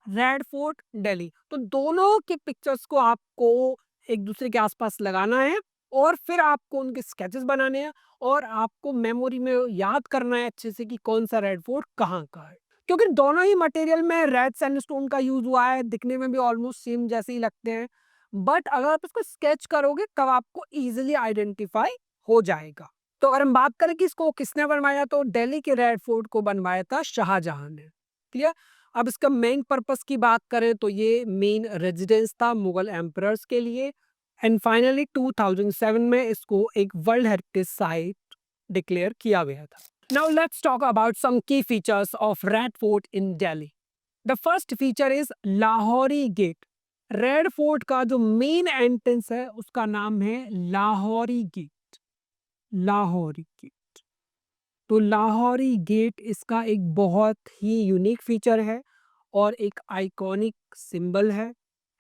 red fort Delhi. तो दोनों के पिक्चर्स को आपको एक दूसरे के आसपास लगाना है और फिर आपको उनके स्केचेस बनाने हैं और आपको मेमोरी में याद करना है अच्छे से कि कौन सा रेड फोर्ट कहाँ का है। क्योंकि दोनों ही मटेरियल में रेड सैंडस्टोन का यूज हुआ है, दिखने में भी ऑलमोस्ट सेम जैसे ही लगते हैं। बट अगर आप इसको स्केच करोगे तब आपको इजीली आइडेंटिफाई हो जाएगा। तो अगर हम बात करें कि इसको किसने बनवाया तो दिल्ली के रेड फोर्ट को बनवाया था शाहजहां ने। क्लियर? अब इसका मेन पर्पस की बात करें तो ये मेन रेजिडेंस था मुगल एम्परर्स के लिए। एंड फाइनली 2007 में इसको एक वर्ल्ड हेरिटेज साइट डिक्लेयर किया गया था। Now let's talk about some key features of Red Fort in Delhi. The first feature is Lahori gate. Red Fort का जो मेन एंट्रेंस है उसका नाम है लाहौरी गेट। लाहौरी गेट। तो लाहौरी गेट इसका एक बहुत ही यूनिक फीचर है और एक आइकॉनिक सिंबल है।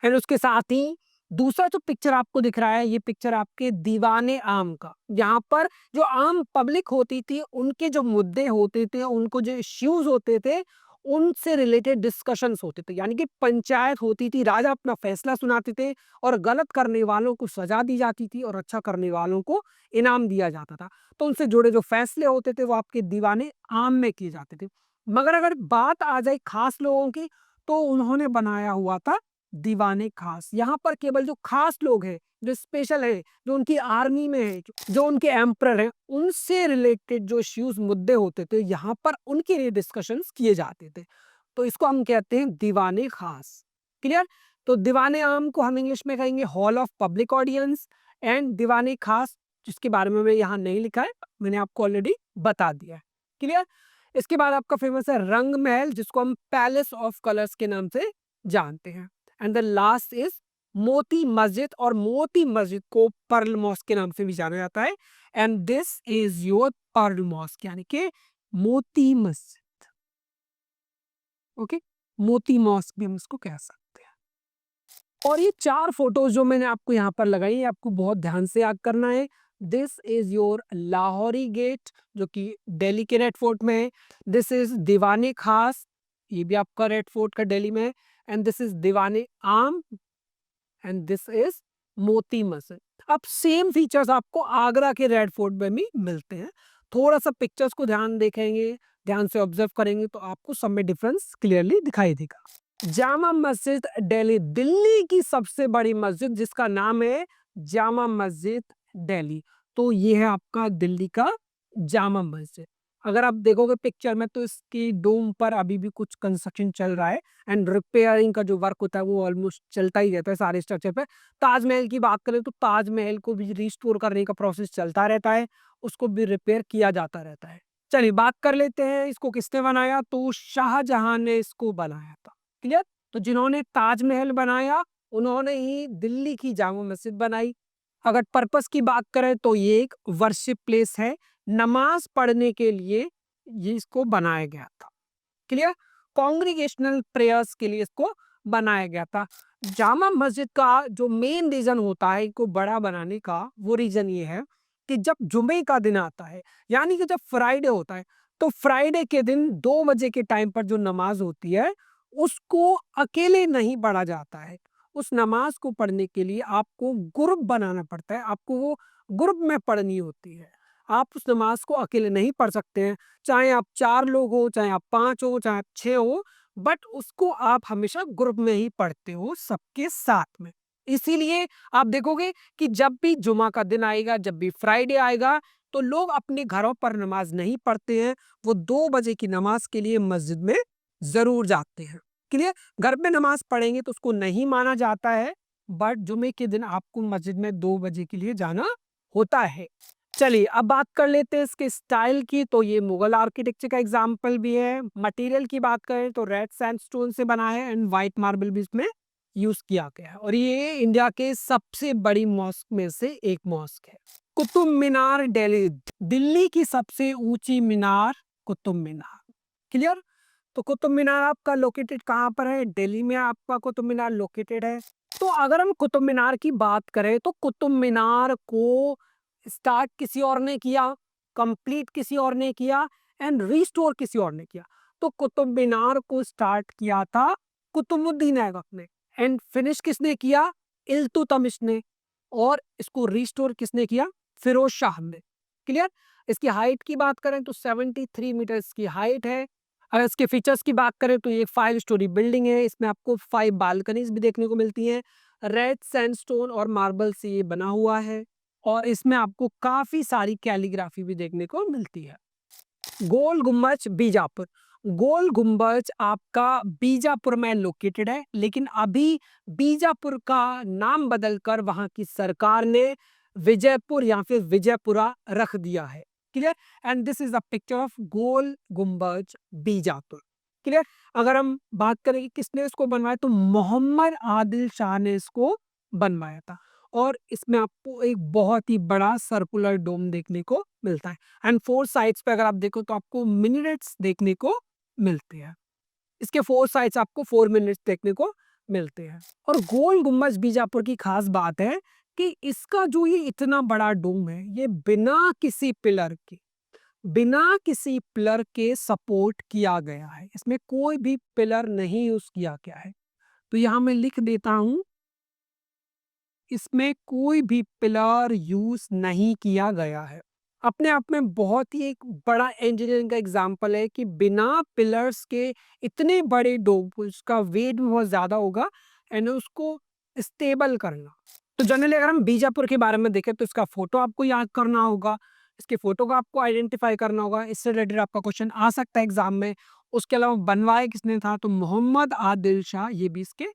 एंड उसके साथ ही दूसरा जो पिक्चर आपको दिख रहा है, ये पिक्चर आपके दीवाने आम का। यहाँ पर जो आम पब्लिक होती थी, उनके जो मुद्दे होते थे, उनको जो इश्यूज होते थे, उनसे रिलेटेड डिस्कशंस होते थे। यानी कि पंचायत होती थी, राजा अपना फैसला सुनाते थे और गलत करने वालों को सजा दी जाती थी और अच्छा करने वालों को इनाम दिया जाता था। तो उनसे जुड़े जो फैसले होते थे वो आपके दीवाने आम में किए जाते थे। मगर अगर बात आ जाए खास लोगों की, तो उन्होंने बनाया हुआ था दीवाने खास। यहाँ पर केवल जो खास लोग हैं, जो स्पेशल है, जो उनकी आर्मी में है, जो उनके एम्परर है, उनसे रिलेटेड जो इश्यूज मुद्दे होते थे, यहाँ पर उनके लिए डिस्कशंस किए जाते थे। तो इसको हम कहते हैं दीवाने खास। क्लियर? तो दीवाने आम को हम इंग्लिश में कहेंगे hall of public audience. And दीवाने खास, जिसके बारे में मैं यहाँ नहीं लिखा है, मैंने आपको ऑलरेडी बता दिया है। क्लियर? इसके बाद आपका फेमस है रंग महल, जिसको हम पैलेस ऑफ कलर्स के नाम से जानते हैं। And the last is Moti Masjid, और मोती मस्जिद को पर्ल मॉस्क के नाम से भी जाना जाता है। And this is your pearl mosque, यानी कि मोती मस्जिद। ओके, मोती मॉस्क भी हम इसको कह सकते हैं। और ये 4 फोटोज जो मैंने आपको यहाँ पर लगाई है, आपको बहुत ध्यान से याद करना है। This is your Lahori gate, जो कि दिल्ली के रेड फोर्ट में है। दिस इज दीवाने खास, ये भी आपका रेड फोर्ट का दिल्ली में है। एंड दिस इज दीवाने आम, and this is Moti Masjid. अब सेम फीचर्स आपको आगरा के रेड फोर्ट में भी मिलते हैं। थोड़ा सा पिक्चर्स को ध्यान देखेंगे, ध्यान से ऑब्जर्व करेंगे, तो आपको सब में डिफरेंस क्लियरली दिखाई देगा। जामा मस्जिद दिल्ली, दिल्ली की सबसे बड़ी मस्जिद, जिसका नाम है जामा मस्जिद दिल्ली। तो ये है आपका दिल्ली का जामा मस्जिद। अगर आप देखोगे पिक्चर में, तो इसकी डोम पर अभी भी कुछ कंस्ट्रक्शन चल रहा है एंड रिपेयरिंग का जो वर्क होता है वो ऑलमोस्ट चलता ही रहता है सारे स्ट्रक्चर पे। ताजमहल की बात करें तो ताजमहल को भी रिस्टोर करने का प्रोसेस चलता रहता है, उसको भी रिपेयर किया जाता रहता है। चलिए बात कर लेते हैं इसको किसने बनाया। तो शाहजहां ने इसको बनाया था। क्लियर? तो जिन्होंने ताजमहल बनाया, उन्होंने ही दिल्ली की जामा मस्जिद बनाई। अगर पर्पस की बात करें तो ये एक वर्शिप प्लेस है, नमाज पढ़ने के लिए ये इसको बनाया गया था। क्लियर? कांग्रीगेशनल प्रेयर्स के लिए इसको बनाया गया था। जामा मस्जिद का जो मेन रीजन होता है इसको बड़ा बनाने का, वो रीजन ये है कि जब जुमे का दिन आता है, यानी कि जब फ्राइडे होता है, तो फ्राइडे के दिन 2 बजे के टाइम पर जो नमाज होती है, उसको अकेले नहीं पढ़ा जाता है। उस नमाज को पढ़ने के लिए आपको ग्रुप बनाना पड़ता है, आपको वो ग्रुप में पढ़नी होती है। आप उस नमाज को अकेले नहीं पढ़ सकते हैं, चाहे आप 4 लोग हो, चाहे आप 5 हो, चाहे आप 6 हो, बट उसको आप हमेशा ग्रुप में ही पढ़ते हो सबके साथ में। इसीलिए आप देखोगे कि जब भी जुमा का दिन आएगा, जब भी फ्राइडे आएगा, तो लोग अपने घरों पर नमाज नहीं पढ़ते हैं, वो 2 बजे की नमाज के लिए मस्जिद में ज़रूर जाते हैं। क्लियर? घर में नमाज पढ़ेंगे तो उसको नहीं माना जाता है, बट जुमे के दिन आपको मस्जिद में 2 बजे के लिए जाना होता है। चलिए अब बात कर लेते हैं इसके स्टाइल की। तो ये मुगल आर्किटेक्चर का एग्जाम्पल भी है। मटेरियल की बात करें तो रेड सैंडस्टोन से बना है एंड व्हाइट मार्बल भी इसमें यूज किया गया है। और ये इंडिया के सबसे बड़ी मॉस्क में से एक मॉस्क है। कुतुब मीनार दिल्ली, दिल्ली की सबसे ऊंची मीनार कुतुब मीनार। क्लियर? तो कुतुब मीनार आपका लोकेटेड कहाँ पर है? दिल्ली में आपका कुतुब मीनार लोकेटेड है। तो अगर हम कुतुब मीनार की बात करें तो कुतुब मीनार को स्टार्ट किसी और ने किया, कंप्लीट किसी और ने किया एंड रिस्टोर किसी और ने किया। तो कुतुब मीनार को स्टार्ट किया था कुतुबुद्दीन ऐबक ने एंड फिनिश किसने किया? इल्तुतमिश ने। और इसको रिस्टोर किसने किया? फिरोज शाह ने। क्लियर? इसकी हाइट की बात करें तो 73 मीटर इसकी हाइट है। अगर इसके फीचर्स की बात करें तो ये 5 स्टोरी बिल्डिंग है, इसमें आपको 5 बालकनीज भी देखने को मिलती हैं। रेड सैंडस्टोन और मार्बल से ये बना हुआ है और इसमें आपको काफी सारी कैलीग्राफी भी देखने को मिलती है। गोल गुम्बज बीजापुर, गोल गुम्बज आपका बीजापुर में लोकेटेड है, लेकिन अभी बीजापुर का नाम बदलकर वहां की सरकार ने विजयपुर या फिर विजयपुरा रख दिया है। Clear? And this is the picture of goal गुम्बज बीजापुर। क्लियर? अगर हम बात करें कि किसने इसको बनवाया, तो मोहम्मद आदिल शाह ने इसको बनवाया था। और इसमें आपको एक बहुत ही बड़ा सर्कुलर डोम देखने को मिलता है। एंड 4 साइड्स पे अगर आप देखो तो आपको मिनरेट्स देखने को मिलते हैं। इसके 4 साइड्स आपको 4 मिनरेट्स देखने को मिलते हैं। और गोल गुम्बज बीजापुर की खास बात है कि इसका जो ये इतना बड़ा डोम है, ये बिना किसी पिलर के सपोर्ट किया गया है। इसमें कोई भी पिलर नहीं यूज किया गया है। तो यहाँ मैं लिख देता हूं, इसमें कोई भी पिलर यूज नहीं किया गया है। अपने आप में बहुत ही एक बड़ा इंजीनियरिंग का एग्जाम्पल है कि बिना पिलर्स के इतने बड़े डोम, उसका वेट भी बहुत ज्यादा होगा एंड उसको स्टेबल करना। तो जनरली अगर हम बीजापुर के बारे में देखें तो इसका फोटो आपको याद करना होगा, इसके फोटो को आपको आइडेंटिफाई करना होगा। इससे रिलेटेड आपका क्वेश्चन आ सकता है एग्जाम में। उसके अलावा बनवाया किसने था, तो मोहम्मद आदिल शाह, ये भी इसके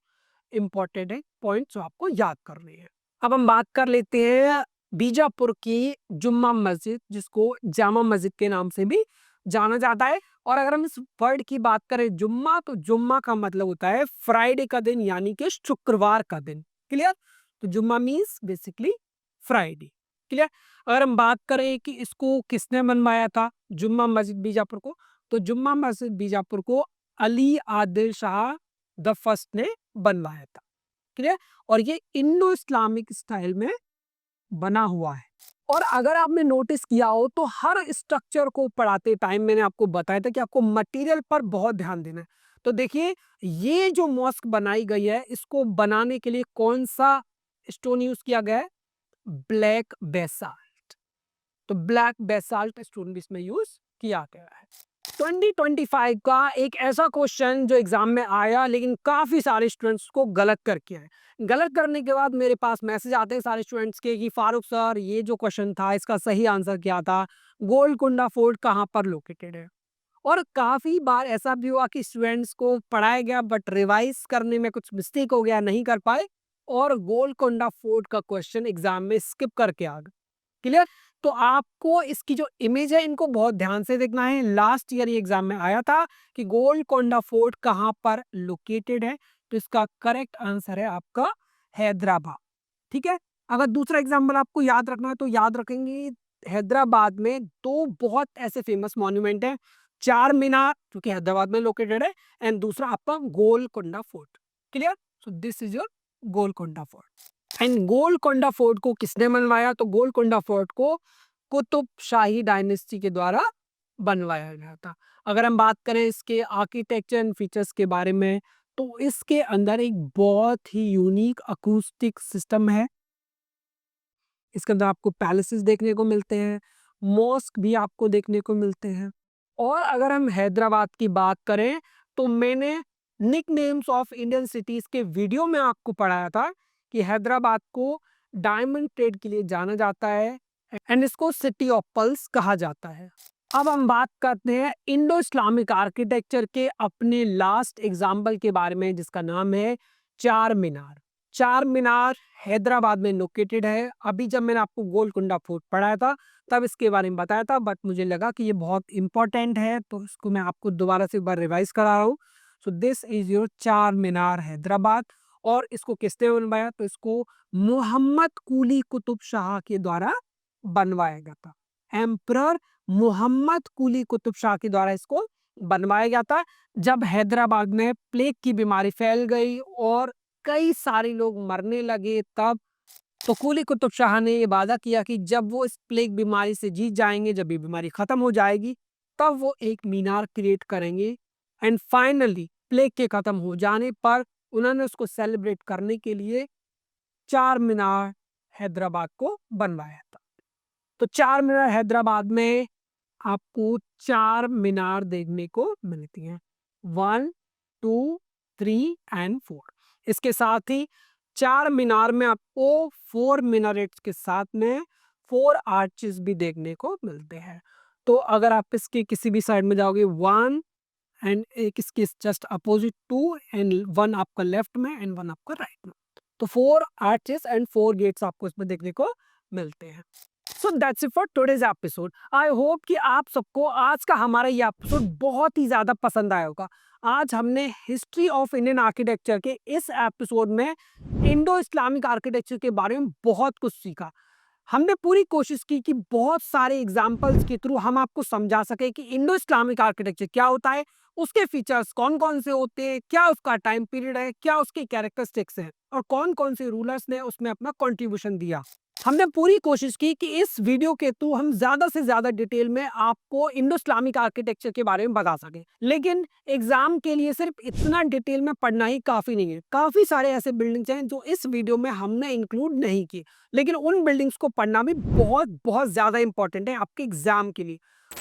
इंपॉर्टेंट है पॉइंट जो आपको याद करने हैं। अब हम बात कर लेते हैं बीजापुर की जुम्मा मस्जिद, जिसको जामा मस्जिद के नाम से भी जाना जाता है। और अगर हम इस वर्ड की बात करें जुम्मा, तो जुम्मा का मतलब होता है फ्राइडे का दिन, यानी कि शुक्रवार का दिन। क्लियर? तो जुम्मा मीन्स बेसिकली फ्राइडे। क्लियर? अगर हम बात करें कि इसको किसने बनवाया था जुम्मा मस्जिद बीजापुर को, तो जुम्मा मस्जिद बीजापुर को अली आदिल शाह द फर्स्ट ने बनवाया था। क्लियर? और ये इंडो इस्लामिक स्टाइल में बना हुआ है। और अगर आपने नोटिस किया हो तो हर स्ट्रक्चर को पढ़ाते टाइम मैंने आपको बताया था कि आपको मटेरियल पर बहुत ध्यान देना है। तो देखिए, ये जो मॉस्क बनाई गई है, इसको बनाने के लिए कौन सा स्टोन यूज किया गया है, ब्लैक बेसाल्ट। तो ब्लैक बेसाल्ट स्टोन भी इसमें यूज किया गया है। 2025 का एक ऐसा क्वेश्चन जो एग्जाम में आया लेकिन काफी सारे स्टूडेंट्स को गलत करके आए। गलत करने के बाद मेरे पास मैसेज आते हैं सारे स्टूडेंट्स के कि फारूक सर, ये जो क्वेश्चन था इसका सही आंसर क्या था, गोलकुंडा फोर्ट कहाँ पर लोकेटेड है। और काफी बार ऐसा भी हुआ कि स्टूडेंट्स को पढ़ाया गया बट रिवाइज करने में कुछ मिस्टेक हो गया, नहीं कर पाए और गोलकुंडा फोर्ट का क्वेश्चन एग्जाम में स्किप करके आ गए। क्लियर? तो आपको इसकी जो इमेज है इनको बहुत ध्यान से देखना है। लास्ट ईयर ये एग्जाम में आया था कि गोलकोंडा फोर्ट कहाँ पर लोकेटेड है, तो इसका करेक्ट आंसर है आपका हैदराबाद। ठीक है? अगर दूसरा एग्जाम्पल आपको याद रखना है तो याद रखेंगे, हैदराबाद में दो बहुत ऐसे फेमस मॉन्यूमेंट है, चार मीनार जो कि हैदराबाद में लोकेटेड है, एंड दूसरा आपका Golconda fort. Clear? So this is your Golconda fort. And Golconda fort को किसने बनवाया, तो गोलकोंडा फोर्ट को कुतुब शाही डायनेस्टी के द्वारा बनवाया गया था। अगर हम बात करें इसके आर्किटेक्चर एंड फीचर्स के बारे में, तो इसके अंदर एक बहुत ही यूनिक अकूस्टिक सिस्टम है। इसके अंदर आपको पैलेसेस देखने को मिलते हैं, मॉस्क भी आपको देखने को मिलते हैं। और अगर हम हैदराबाद की बात करें तो मैंने nickname of Indian cities के वीडियो में आपको पढ़ाया था कि हैदराबाद को डायमंड ट्रेड के लिए जाना जाता है एंड इसको सिटी ऑफ पर्ल्स कहा जाता है। अब हम बात करते हैं इंडो इस्लामिक आर्किटेक्चर के अपने लास्ट एग्जाम्पल के बारे में, जिसका नाम है चार मीनार। चार मीनार हैदराबाद में लोकेटेड है। अभी जब मैंने आपको गोलकुंडा फोर्ट पढ़ाया था तब इसके बारे में बताया था, बट मुझे लगा कि ये बहुत इंपॉर्टेंट है तो इसको मैं आपको दोबारा से एक बार रिवाइज करा रहा हूँ। सो दिस इज योर चार मीनार हैदराबाद। और इसको किसने बनवाया, तो इसको मोहम्मद कुली कुतुब शाह के द्वारा बनवाया गया था। एम्परर मोहम्मद कुली कुतुब शाह के द्वारा इसको बनवाया गया था। जब हैदराबाद में प्लेग की बीमारी फैल गई और कई सारे लोग मरने लगे, तब तो कुली कुतुब शाह ने ये वादा किया कि जब वो इस प्लेग बीमारी से जीत जाएंगे, जब ये बीमारी खत्म हो जाएगी, तब वो एक मीनार क्रिएट करेंगे। एंड फाइनली प्लेग के खत्म हो जाने पर उन्होंने उसको सेलिब्रेट करने के लिए चार मीनार हैदराबाद को बनवाया था। तो चार मीनार हैदराबाद में आपको चार मीनार देखने को मिलती हैं, 1, 2, 3 एंड 4। इसके साथ ही चार मीनार में आपको 4 मिनारेट्स के साथ में 4 आर्चेस भी देखने को मिलते हैं। तो अगर आप इसके किसी भी साइड में जाओगे, 1 एंड एक इसके जस्ट अपोजिट 2 एंड 1 आपका लेफ्ट में एंड 1 आपका राइट में, तो 4 आर्चेस एंड 4 गेट्स आपको इसमें देखने को मिलते हैं। So that's it for today's episode. I hope कि आप सबको आज का हमारा ये एपिसोड बहुत ही ज्यादा पसंद आया होगा। आज हमने हिस्ट्री ऑफ इंडियन आर्किटेक्चर के इस एपिसोड में इंडो इस्लामिक आर्किटेक्चर के बारे में बहुत कुछ सीखा। हमने पूरी कोशिश की कि बहुत सारे एग्जाम्पल्स के थ्रू हम आपको समझा सके कि इंडो इस्लामिक आर्किटेक्चर क्या होता है, उसके फीचर्स कौन कौन से होते हैं, क्या उसका टाइम पीरियड है, क्या उसके कैरेक्टरिस्टिक्स हैं और कौन कौन से रूलर्स ने उसमें अपना कंट्रीब्यूशन दिया। हमने पूरी कोशिश की कि इस वीडियो के थ्रू हम ज्यादा से ज्यादा डिटेल में आपको इंडो इस्लामिक आर्किटेक्चर के बारे में बता सके, लेकिन एग्जाम के लिए सिर्फ इतना डिटेल में पढ़ना ही काफी नहीं है। काफी सारे ऐसे बिल्डिंग्स हैं जो इस वीडियो में हमने इंक्लूड नहीं की, लेकिन उन बिल्डिंग्स को पढ़ना भी बहुत बहुत ज्यादा इंपॉर्टेंट है आपके एग्जाम के लिए।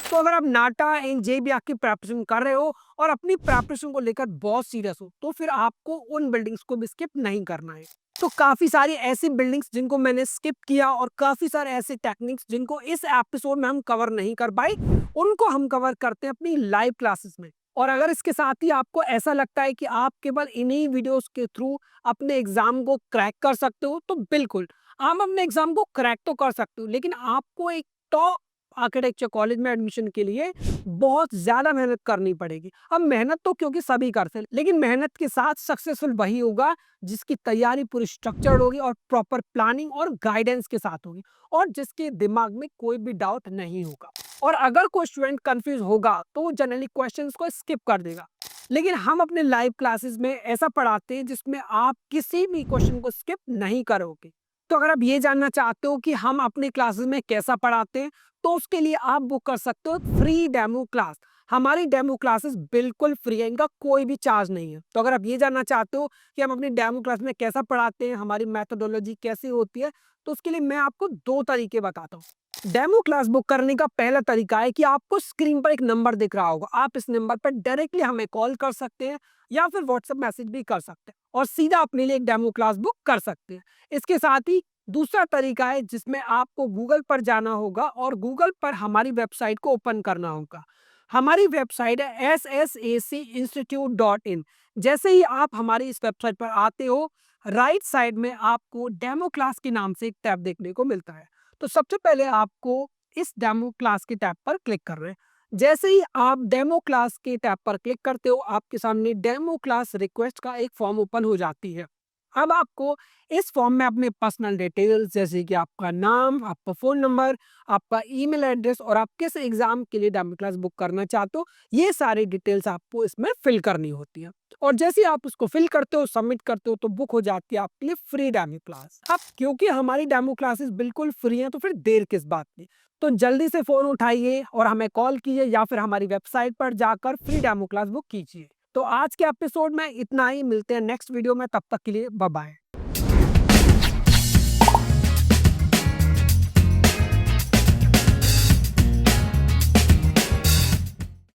तो अगर आप नाटा एंड जेबीआर की प्रिपरेशन कर रहे हो और अपनी प्रिपरेशन को लेकर बहुत सीरियस हो, तो फिर आपको उन बिल्डिंग्स को भी स्किप नहीं करना है। तो काफी सारी ऐसी बिल्डिंग्स जिनको मैंने स्किप किया और काफी सारे ऐसे टेक्निक्स जिनको इस एपिसोड में हम कवर नहीं कर पाए, उनको हम कवर करते हैं अपनी लाइव क्लासेस में। और अगर इसके साथ ही आपको ऐसा लगता है कि आप केवल इन्हीं वीडियोस के थ्रू अपने एग्जाम को क्रैक कर सकते हो, तो बिल्कुल आप अपने एग्जाम को क्रैक तो कर सकते हो, लेकिन आपको एक टॉप आर्किटेक्चर कॉलेज में एडमिशन के लिए बहुत ज्यादा मेहनत करनी पड़ेगी। अब मेहनत तो क्योंकि सभी करते हैं, लेकिन मेहनत के साथ सक्सेसफुल वही होगा जिसकी तैयारी पूरी स्ट्रक्चर्ड होगी और प्रॉपर प्लानिंग और गाइडेंस के साथ होगी और जिसके दिमाग में कोई भी डाउट नहीं होगा। और अगर कोई स्टूडेंट कंफ्यूज होगा तो वो जनरली क्वेश्चंस को स्किप कर देगा, लेकिन हम अपने लाइव क्लासेस में ऐसा पढ़ाते हैं जिसमें आप किसी भी क्वेश्चन को स्किप नहीं करोगे। तो अगर आप ये जानना चाहते हो कि हम अपने क्लासेस में कैसा पढ़ाते हैं, तो उसके लिए आप बुक कर सकते हो फ्री डेमो क्लास। हमारी डेमो क्लासेस बिल्कुल फ्री है, इनका कोई भी चार्ज नहीं है। तो अगर आप ये जानना चाहते हो कि हम अपनी डेमो क्लास में कैसा पढ़ाते हैं, हमारी मेथोडोलॉजी कैसी होती है, तो उसके लिए मैं आपको 2 तरीके बताता हूँ। डेमो क्लास बुक करने का पहला तरीका है कि आपको स्क्रीन पर एक नंबर दिख रहा होगा, आप इस नंबर पर डायरेक्टली हमें कॉल कर सकते हैं या फिर व्हाट्सएप मैसेज भी कर सकते हैं और सीधा अपने लिए एक डेमो क्लास बुक कर सकते हैं। इसके साथ ही दूसरा तरीका है जिसमें आपको गूगल पर जाना होगा और गूगल पर हमारी वेबसाइट को ओपन करना होगा। हमारी वेबसाइट है ssacinstitute.in। जैसे ही आप हमारी इस वेबसाइट पर आते हो, राइट साइड में आपको डेमो क्लास के नाम से एक टैब देखने को मिलता है। तो सबसे पहले आपको इस डेमो क्लास के टैब पर क्लिक कर रहे हैं। जैसे ही आप डेमो क्लास के टैब पर क्लिक करते हो, आपके सामने डेमो क्लास रिक्वेस्ट का एक फॉर्म ओपन हो जाती है। अब आपको इस फॉर्म में अपने पर्सनल डिटेल्स जैसे कि आपका नाम, आपका फ़ोन नंबर, आपका ईमेल एड्रेस और आप किस एग्ज़ाम के लिए डेमो क्लास बुक करना चाहते हो, ये सारी डिटेल्स आपको इसमें फ़िल करनी होती है। और जैसे ही आप उसको फ़िल करते हो, सबमिट करते हो, तो बुक हो जाती है आपके लिए फ्री डेमो क्लास। अब क्योंकि हमारी डेमो क्लासेस बिल्कुल फ्री हैं, तो फिर देर किस बात की? तो जल्दी से फ़ोन उठाइए और हमें कॉल कीजिए या फिर हमारी वेबसाइट पर जाकर फ्री डेमो क्लास बुक कीजिए। तो आज के एपिसोड में इतना ही, मिलते हैं नेक्स्ट वीडियो में, तब तक के लिए बाय बाय।